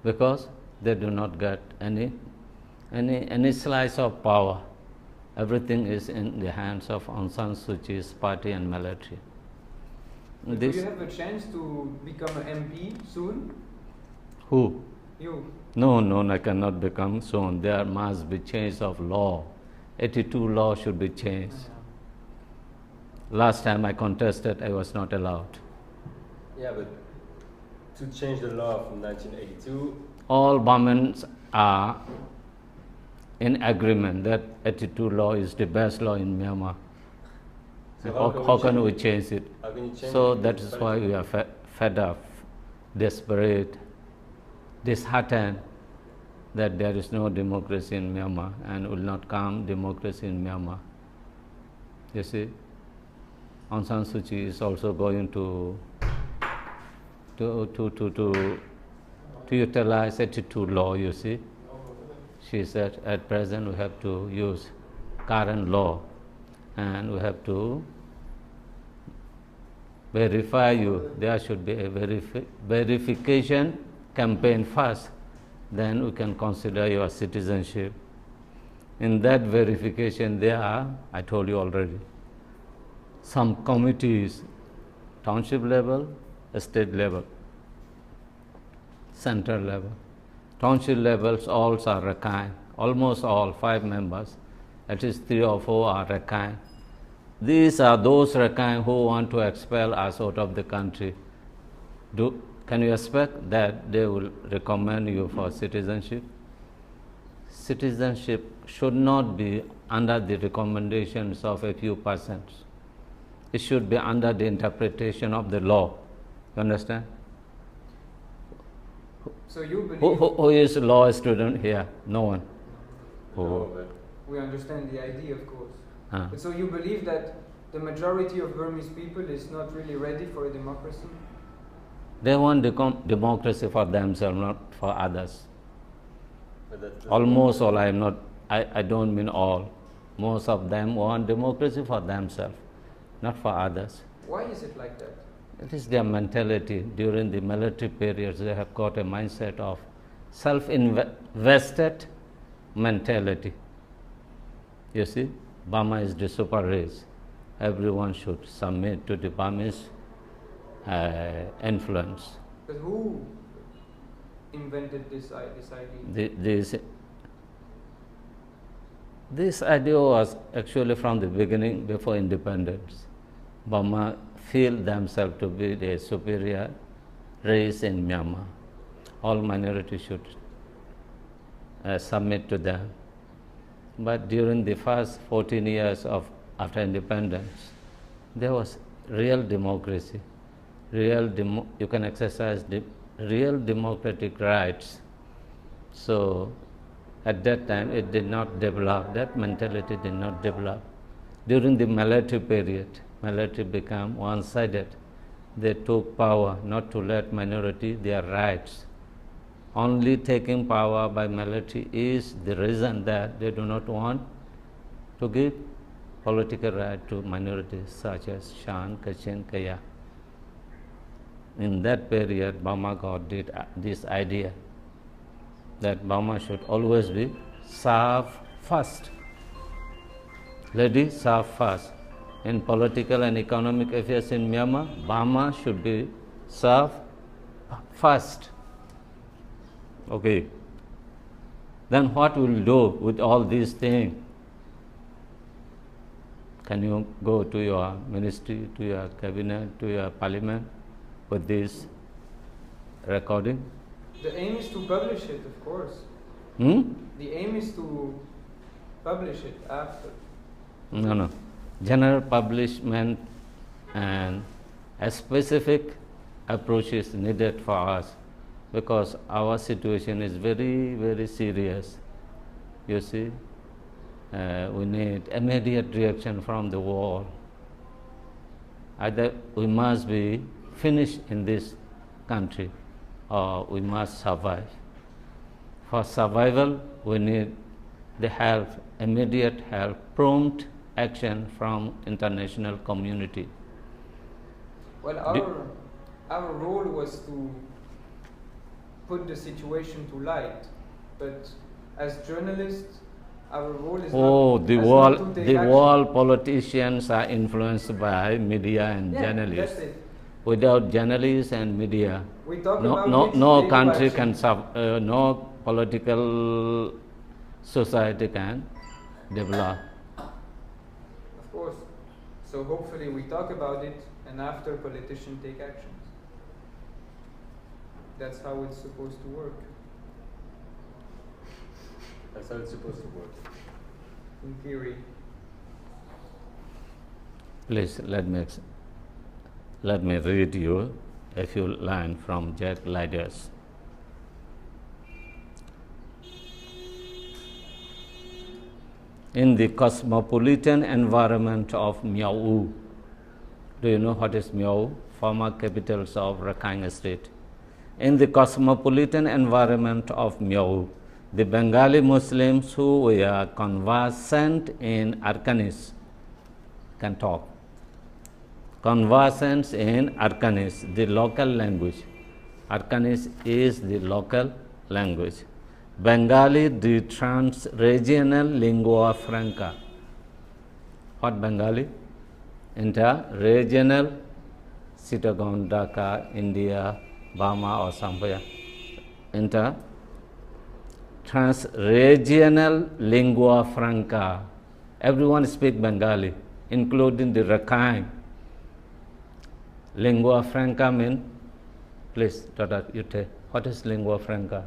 because they do not get any slice of power. Everything is in the hands of Aung San Suu Kyi's party and military. Do you have a chance to become an MP soon? Who? You. No, I cannot become soon. There must be change of law. 82 law should be changed. Last time I contested, I was not allowed. Yeah, but to change the law from 1982... All Burmans are in agreement that 82 law is the best law in Myanmar. So how can we change it? How can you change so it? that is why we are fed up, desperate, disheartened that there is no democracy in Myanmar and will not come democracy in Myanmar. You see, Aung San Suu Kyi is also going to utilize 82 law, you see. She said at present we have to use current law and we have to verify you. There should be a verification campaign first, then we can consider your citizenship. In that verification there are, I told you already, some committees, township level, state level, central level. Township levels all are Rakhine, almost all 5 members, at least 3 or 4 are Rakhine. These are those Rakhine who want to expel us out of the country. Can you expect that they will recommend you for citizenship? Citizenship should not be under the recommendations of a few persons. It should be under the interpretation of the law. You understand? So you believe... Who is a law student here? No one. No, but we understand the idea, of course. But so you believe that the majority of Burmese people is not really ready for a democracy? They want democracy for themselves, not for others. that Almost all, I don't mean all. Most of them want democracy for themselves, not for others. Why is it like that? It is their mentality. During the military periods, they have got a mindset of self-invested mentality. You see, Burma is the super race. Everyone should submit to the Burmese influence. But who invented this idea? This idea was actually from the beginning, before independence. Burma feel themselves to be the superior race in Myanmar. All minorities should submit to them. But during the first 14 years after independence, there was real democracy. You can exercise real democratic rights. So at that time it did not develop, that mentality did not develop. During the military period, military became one-sided. They took power not to let minority their rights. Only taking power by military is the reason that they do not want to give political right to minorities such as Shan, Kachin, Kaya. In that period, Burma got this idea that Burma should always be serve first. Lady serve first. In political and economic affairs in Myanmar, Burma should be serve first. Okay. Then what will do with all these things? Can you go to your ministry, to your cabinet, to your parliament with this recording? The aim is to publish it, of course. The aim is to publish it after. No. General publishment and a specific approach is needed for us, because our situation is very, very serious. You see, we need immediate reaction from the world. Either we must be finished in this country or we must survive. For survival, we need the help, immediate help, prompt action from international community. Well, our role was to put the situation to light, but as journalists, our role is not the not to take world politicians are influenced by media and journalists. That's it. Without journalists and media, We talk no about country can no political society can develop. Of course. So hopefully we talk about it, and after politicians take actions. That's how it's supposed to work. That's how it's supposed to work. In theory. Please let me read you a few lines from Jack Leiders. In the cosmopolitan environment of Miao, do you know what is Miao? Former capitals of Rakhine State. In the cosmopolitan environment of Miao, the Bengali Muslims who were conversant in Arkanis can talk. Conversant in Arkanis, the local language. Arkanis is the local language. Bengali, the trans-regional lingua franca. What Bengali? Inter-regional, Chittagong, Dhaka, India, Burma or somewhere. Trans-regional lingua franca. Everyone speaks Bengali, including the Rakhine. Lingua franca means, please, Dada, you tell, what is lingua franca?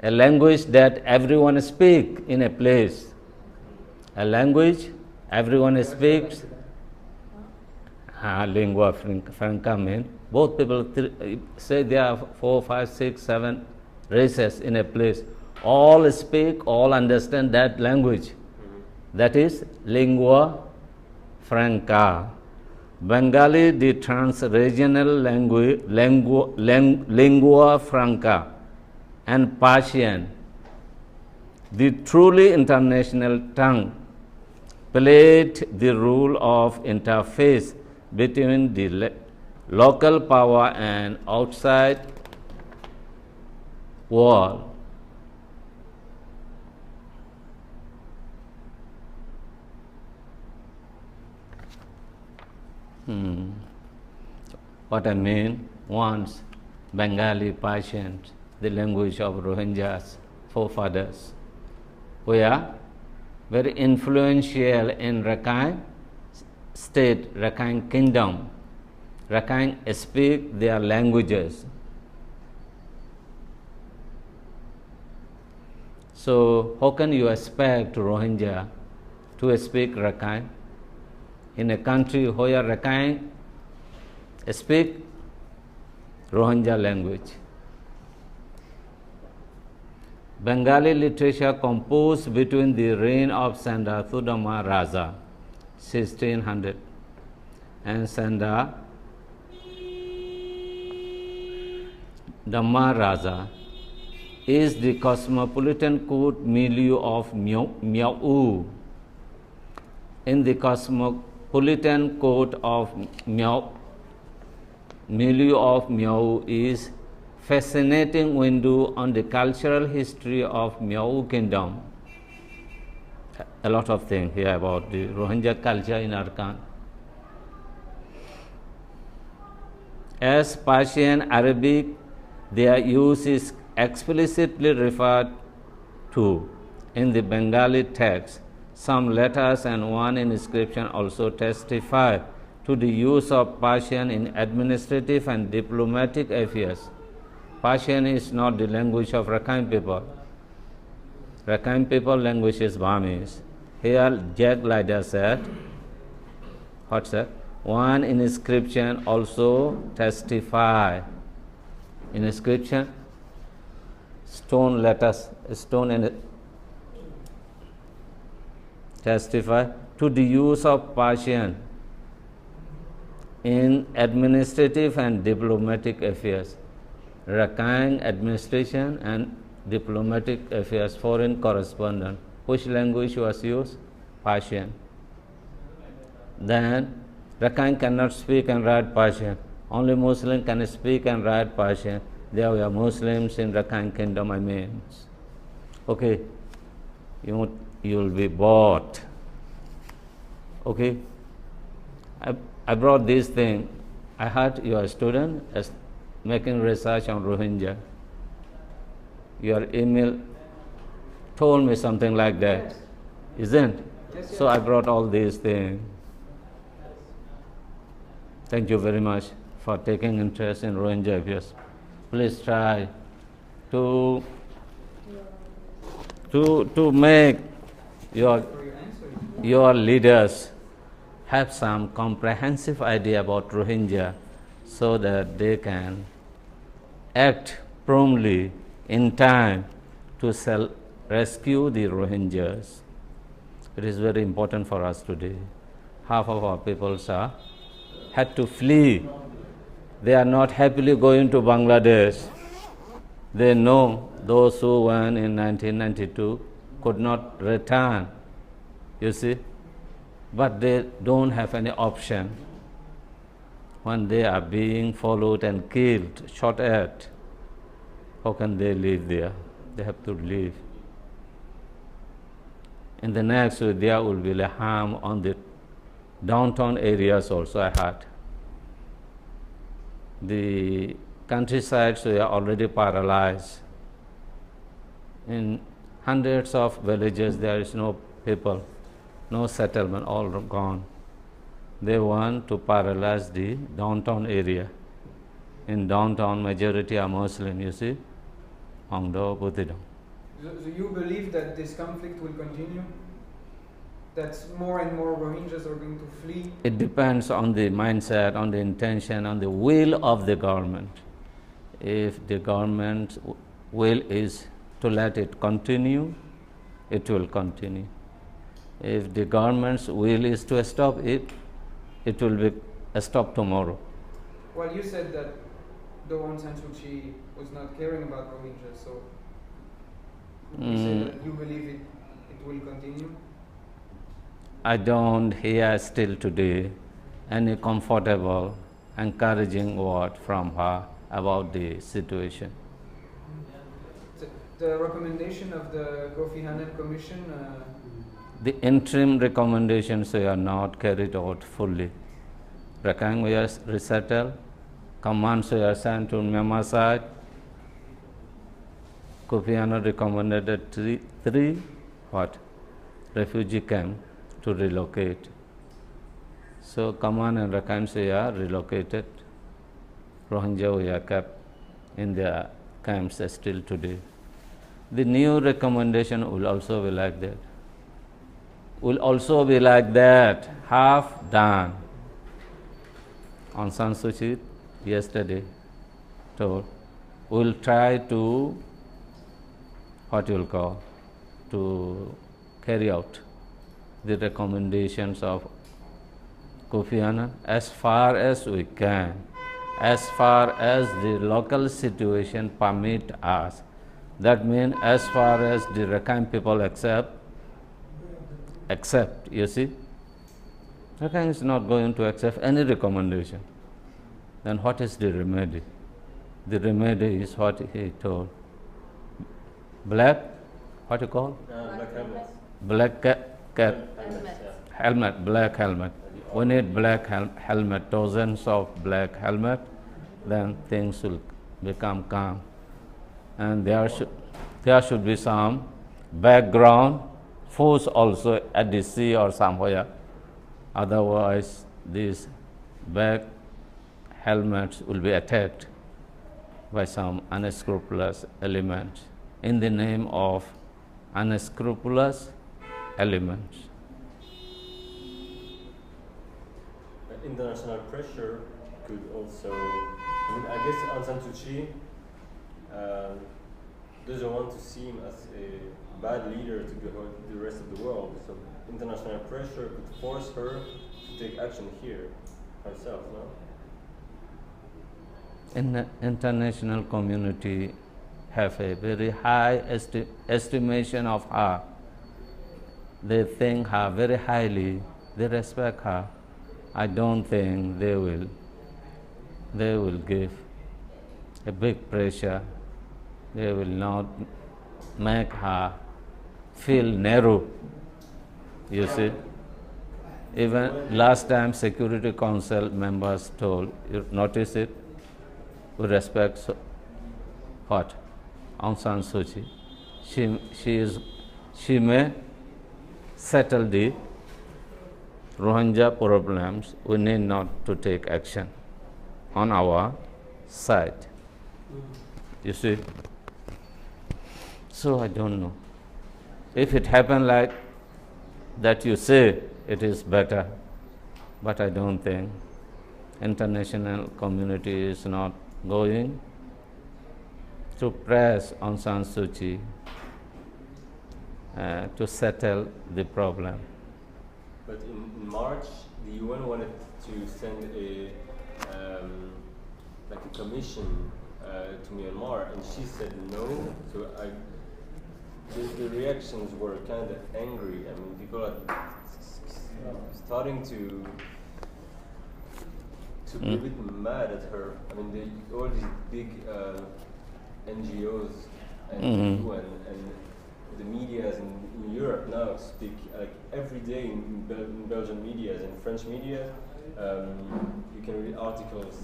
A language that everyone speaks in a place. A language everyone speaks. Lingua franca means both people say there are 4, 5, 6, 7 races in a place. All speak, all understand that language. That is lingua franca. Bengali, the trans-regional lingua franca, and Persian, the truly international tongue, played the role of interface between the local power and outside world. What I mean, once Bengali, Persian, the language of Rohingyas forefathers, were very influential in Rakhine state, Rakhine kingdom. Rakhine speak their languages. So how can you expect Rohingya to speak Rakhine in a country where Rakhine speak Rohingya language? Bengali literature composed between the reign of Sanda Thudama Raja 1600 and Sanda Dhamma Raja is the cosmopolitan court milieu of Myau. In the cosmopolitan court of milieu of Myau is fascinating window on the cultural history of Myau kingdom. A lot of things here about the Rohingya culture in Arakan. As Persian, Arabic, their use is explicitly referred to in the Bengali text. Some letters and one inscription also testify to the use of Persian in administrative and diplomatic affairs. Persian is not the language of Rakhine people. Rakhine people language is Burmese. Here Jack Leiter said, what said? One inscription also testify. Inscription, stone letters, stone and testify to the use of Persian in administrative and diplomatic affairs. Rakhine administration and diplomatic affairs, foreign correspondent. Which language was used? Persian. Then Rakhine cannot speak and write Persian. Only Muslim can speak and write Persian. There were Muslims in Rakhine kingdom, I mean. Okay, you will be bored. Okay, I brought this thing. I heard you are a student as making research on Rohingya. Your email told me something like that, Yes. isn't? Yes, So yes. I brought all these things. Thank you very much for taking interest in Rohingya affairs. Please try to make your For your answers. your leaders have some comprehensive idea about Rohingya so that they can act promptly in time to rescue the Rohingyas. It is very important for us today. Half of our peoples had to flee. They are not happily going to Bangladesh. They know those who went in 1992 could not return, you see, but they don't have any option. When they are being followed and killed, shot at, how can they live there? They have to leave. In the next week, there will be a harm on the downtown areas also, I heard. The countrysides were already paralyzed. In hundreds of villages, there is no people, no settlement, all gone. They want to paralyze the downtown area. In downtown, majority are Muslim, you see, Hongdo, Butidong. So you believe that this conflict will continue? That more and more Rohingyas are going to flee? It depends on the mindset, on the intention, on the will of the government. If the government's will is to let it continue, it will continue. If the government's will is to stop it, it will be stopped tomorrow. Well, you said that the Aung San Suu Kyi was not caring about Rohingyas, so you say that you believe it will continue? I don't hear still today any comfortable, encouraging word from her about the situation. The recommendation of the Kofi Annan Commission, The interim recommendations were not carried out fully. Rakhine was resettled, commands were sent to Myanmar side. Kofi Annan recommended three what? Refugee camp to relocate. So Kaman and Rakhine are relocated. Rohingya were kept in their camps still today. The new recommendation will also be like that. Will also be like that, half done. Aung San Suu Kyi yesterday told, we'll try to, what you will call, to carry out the recommendations of Kofi Annan as far as we can, as far as the local situation permit us. That means as far as the Rakhine people accept, you see. Rakhine is not going to accept any recommendation. Then what is the remedy? The remedy is what he told. Black, what you call? Black helmets. Black cap, helmet, black helmet. We need black helmet, dozens of black helmet, then things will become calm. And there should be some background force also at the sea or somewhere. Otherwise, these black helmets will be attacked by some unscrupulous elements in the name of unscrupulous elements. International pressure could also, I guess Aung San Suu Kyi doesn't want to seem as a bad leader to the rest of the world, so international pressure could force her to take action here herself, no? In the international community have a very high estimation of her. They think her very highly, they respect her. I don't think they will give a big pressure. They will not make her feel narrow, you see. Even last time Security Council members told, you notice it, we respect what? Aung San Suu Kyi. She may settle the Rohingya problems. We need not to take action on our side. You see? So I don't know. If it happened like that you say, it is better. But I don't think international community is not going to press Aung San Suu Kyi to settle the problem. But in March, the UN wanted to send a commission to Myanmar, and she said no. So the reactions were kind of angry. I mean, people are starting to be a bit mad at her. I mean, all these big NGOs and UN and the medias in Europe now speak like every day in Belgian medias and French media. You can read articles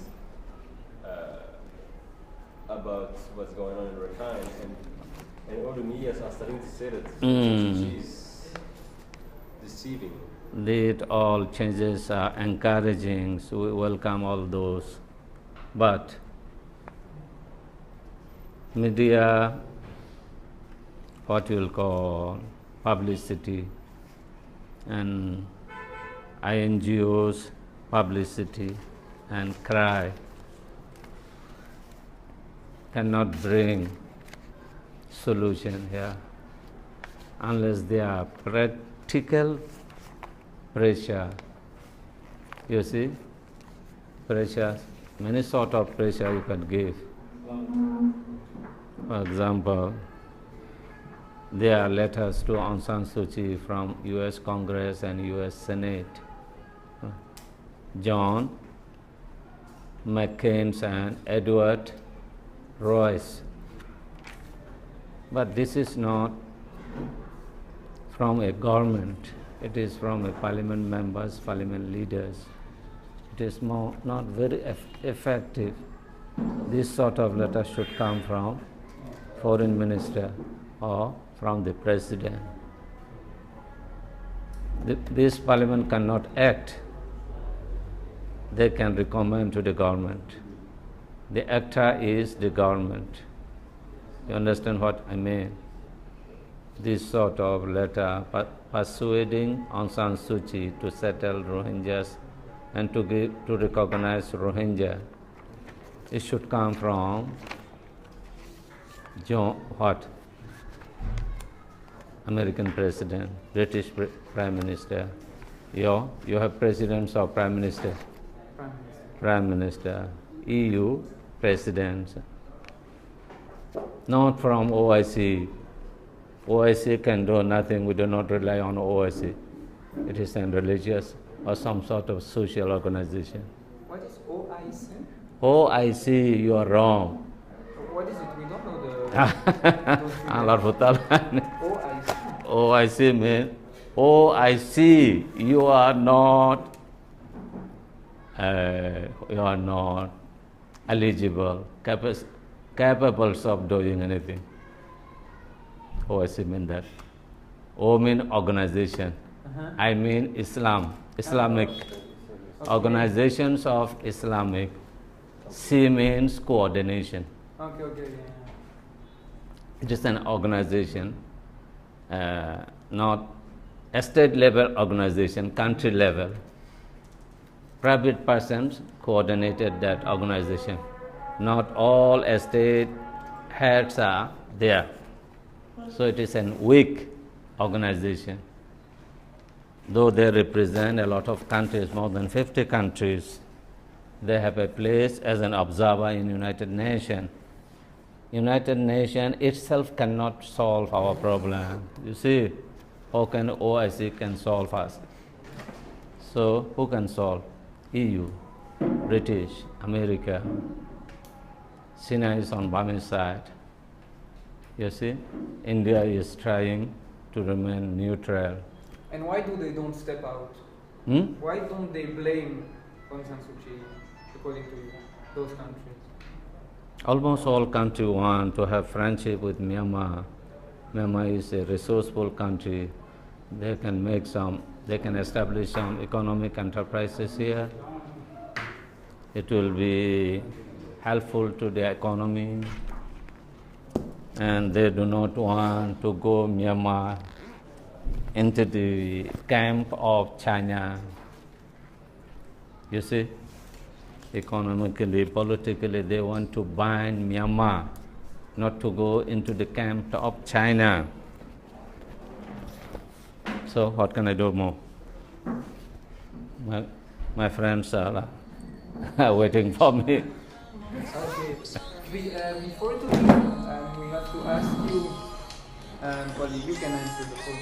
about what's going on in Rakhine, and all the medias are starting to say that she is deceiving. That all changes are encouraging, so we welcome all those. But media, what you will call publicity, and INGOs publicity and cry cannot bring solution here unless there are practical pressure. You see, pressure, many sort of pressure you can give. For example, there are letters to Aung San Suu Kyi from US Congress and US Senate. John McCain and Edward Royce. But this is not from a government. It is from a parliament members, parliament leaders. it is not very effective. This sort of letter should come from foreign minister or from the president. This parliament cannot act. They can recommend to the government. The actor is the government. You understand what I mean? This sort of letter persuading Aung San Suu Kyi to settle Rohingyas and to recognize Rohingya, it should come from American president, British prime minister. You have presidents or prime minister? Prime minister. EU presidents. Not from OIC. OIC can do nothing. We do not rely on OIC. It is a religious or some sort of social organization. What is OIC? OIC, you are wrong. What is it? We don't know the. OIC. OIC means OIC. You are not eligible, capable of doing anything. OIC means that. O means organization. I mean Islamic. Organizations of Islamic. C means coordination. Okay, yeah. It is an organization, not a state level organization, country level. Private persons coordinated that organization. Not all state heads are there. So it is a weak organization. Though they represent a lot of countries, more than 50 countries, they have a place as an observer in United Nations. United Nations itself cannot solve our problem. You see, how can OIC can solve us? So who can solve? EU, British, America. China is on Burmese side. You see, India is trying to remain neutral. And why do they don't step out? Why don't they blame Aung San Suu Kyi, according to you, those countries? Almost all countries want to have friendship with Myanmar. Myanmar is a resourceful country. They can establish some economic enterprises here. It will be helpful to the economy. And they do not want to go Myanmar into the camp of China. You see, economically, politically, they want to bind Myanmar, not to go into the camp of China. So what can I do more? My friends are waiting for me. Okay. Before to leave, we have to ask you, well, you can answer the phone.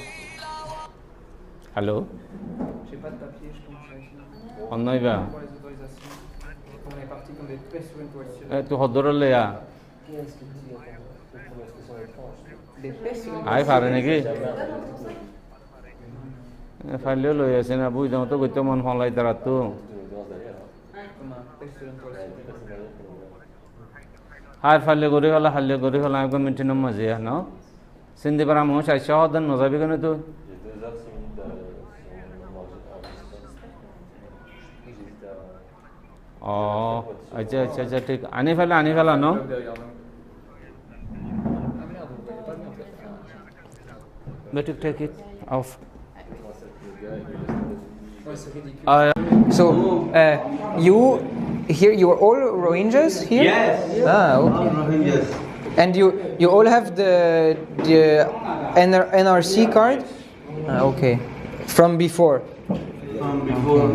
Hello? J'ai pas de papier, je pense. On y va. Pour les autorisations. On est parti qu'on est très sur une voiture. Tu hodoro le ya. Des tests sur une Ai phare niki. Falle lo ya sena bui dam to goto mon hon lai daratu. Har falle gori hala halle gori hala am ko mintin maze ya no. Sindi bara mo sha shahadan mazabi gane to. Oh, अच्छा ठीक आने वाला no? Better take it off. So, you here, you are all Rohingyas here? Yes. Ah, okay. Rohingyas. And you all have the NRC card? Ah, okay. From before? From before.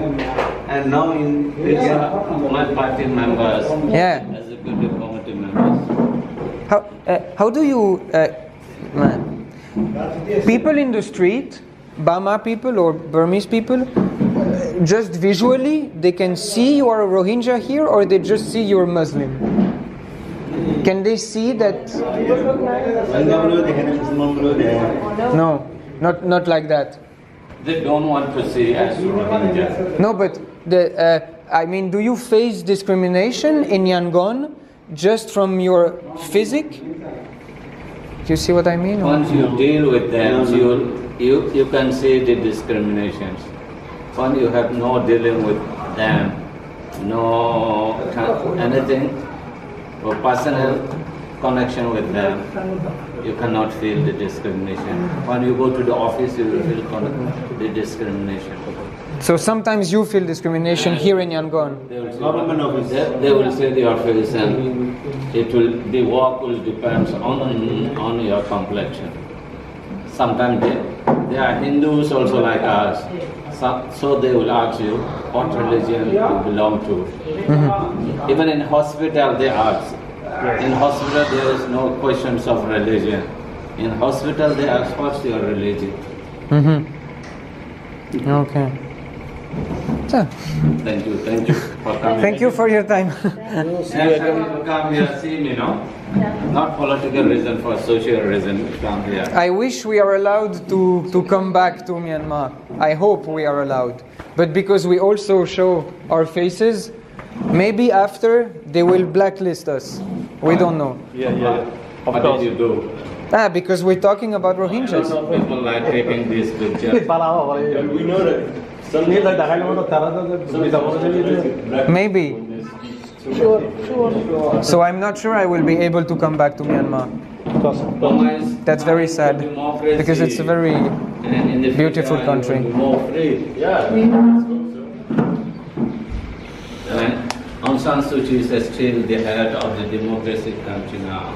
And now in India, My party members, Yeah. executive committee members. How do you people in the street, Burma people or Burmese people, just visually they can see you are a Rohingya here, or they just see you're Muslim? Can they see that? No, not like that. They don't want to see as Rohingya. No, but I mean, do you face discrimination in Yangon just from your physique? Do you see what I mean? Once you deal with them, you can see the discriminations. When you have no dealing with them, no anything or personal connection with them, you cannot feel the discrimination. When you go to the office, you will feel the discrimination. So sometimes you feel discrimination here in Yangon. They will say your face, and the work will depend on your complexion. Sometimes they are Hindus also like us, so they will ask you what religion you belong to. Mm-hmm. Even in hospital they ask. In hospital there is no questions of religion. In hospital they ask what's your religion. Mm-hmm. Okay. So, thank you for coming. Thank you for your time. Next time you come here, see me, no? Not political reason, for social reason, come here. I wish we are allowed to come back to Myanmar. I hope we are allowed. But because we also show our faces, maybe after they will blacklist us. We don't know. Yeah. Of course you do. Because we're talking about Rohingyas. People like taking these pictures. And we know that maybe. Sure. So I'm not sure I will be able to come back to Myanmar. That's very sad, because it's a very beautiful country. Yeah. Aung San Suu Kyi is still the head of the democratic country now.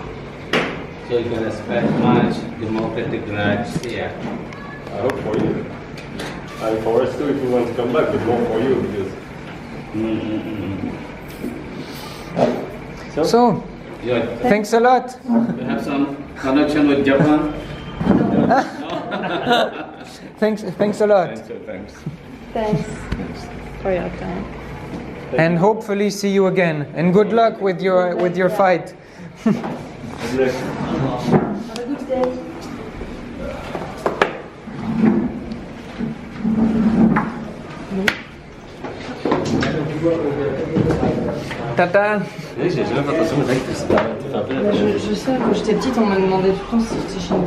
So you can expect much democratic rights here. I hope for you. And for us too, if you want to come back, but more for you, because... So, thanks a lot. You have some connection with Japan? Thanks a lot. Thanks for your time. And hopefully see you again. And good luck with your fight. Have a good day. Tata. Je sais, quand j'étais petite, on m'a demandé tout le temps si j'étais chez une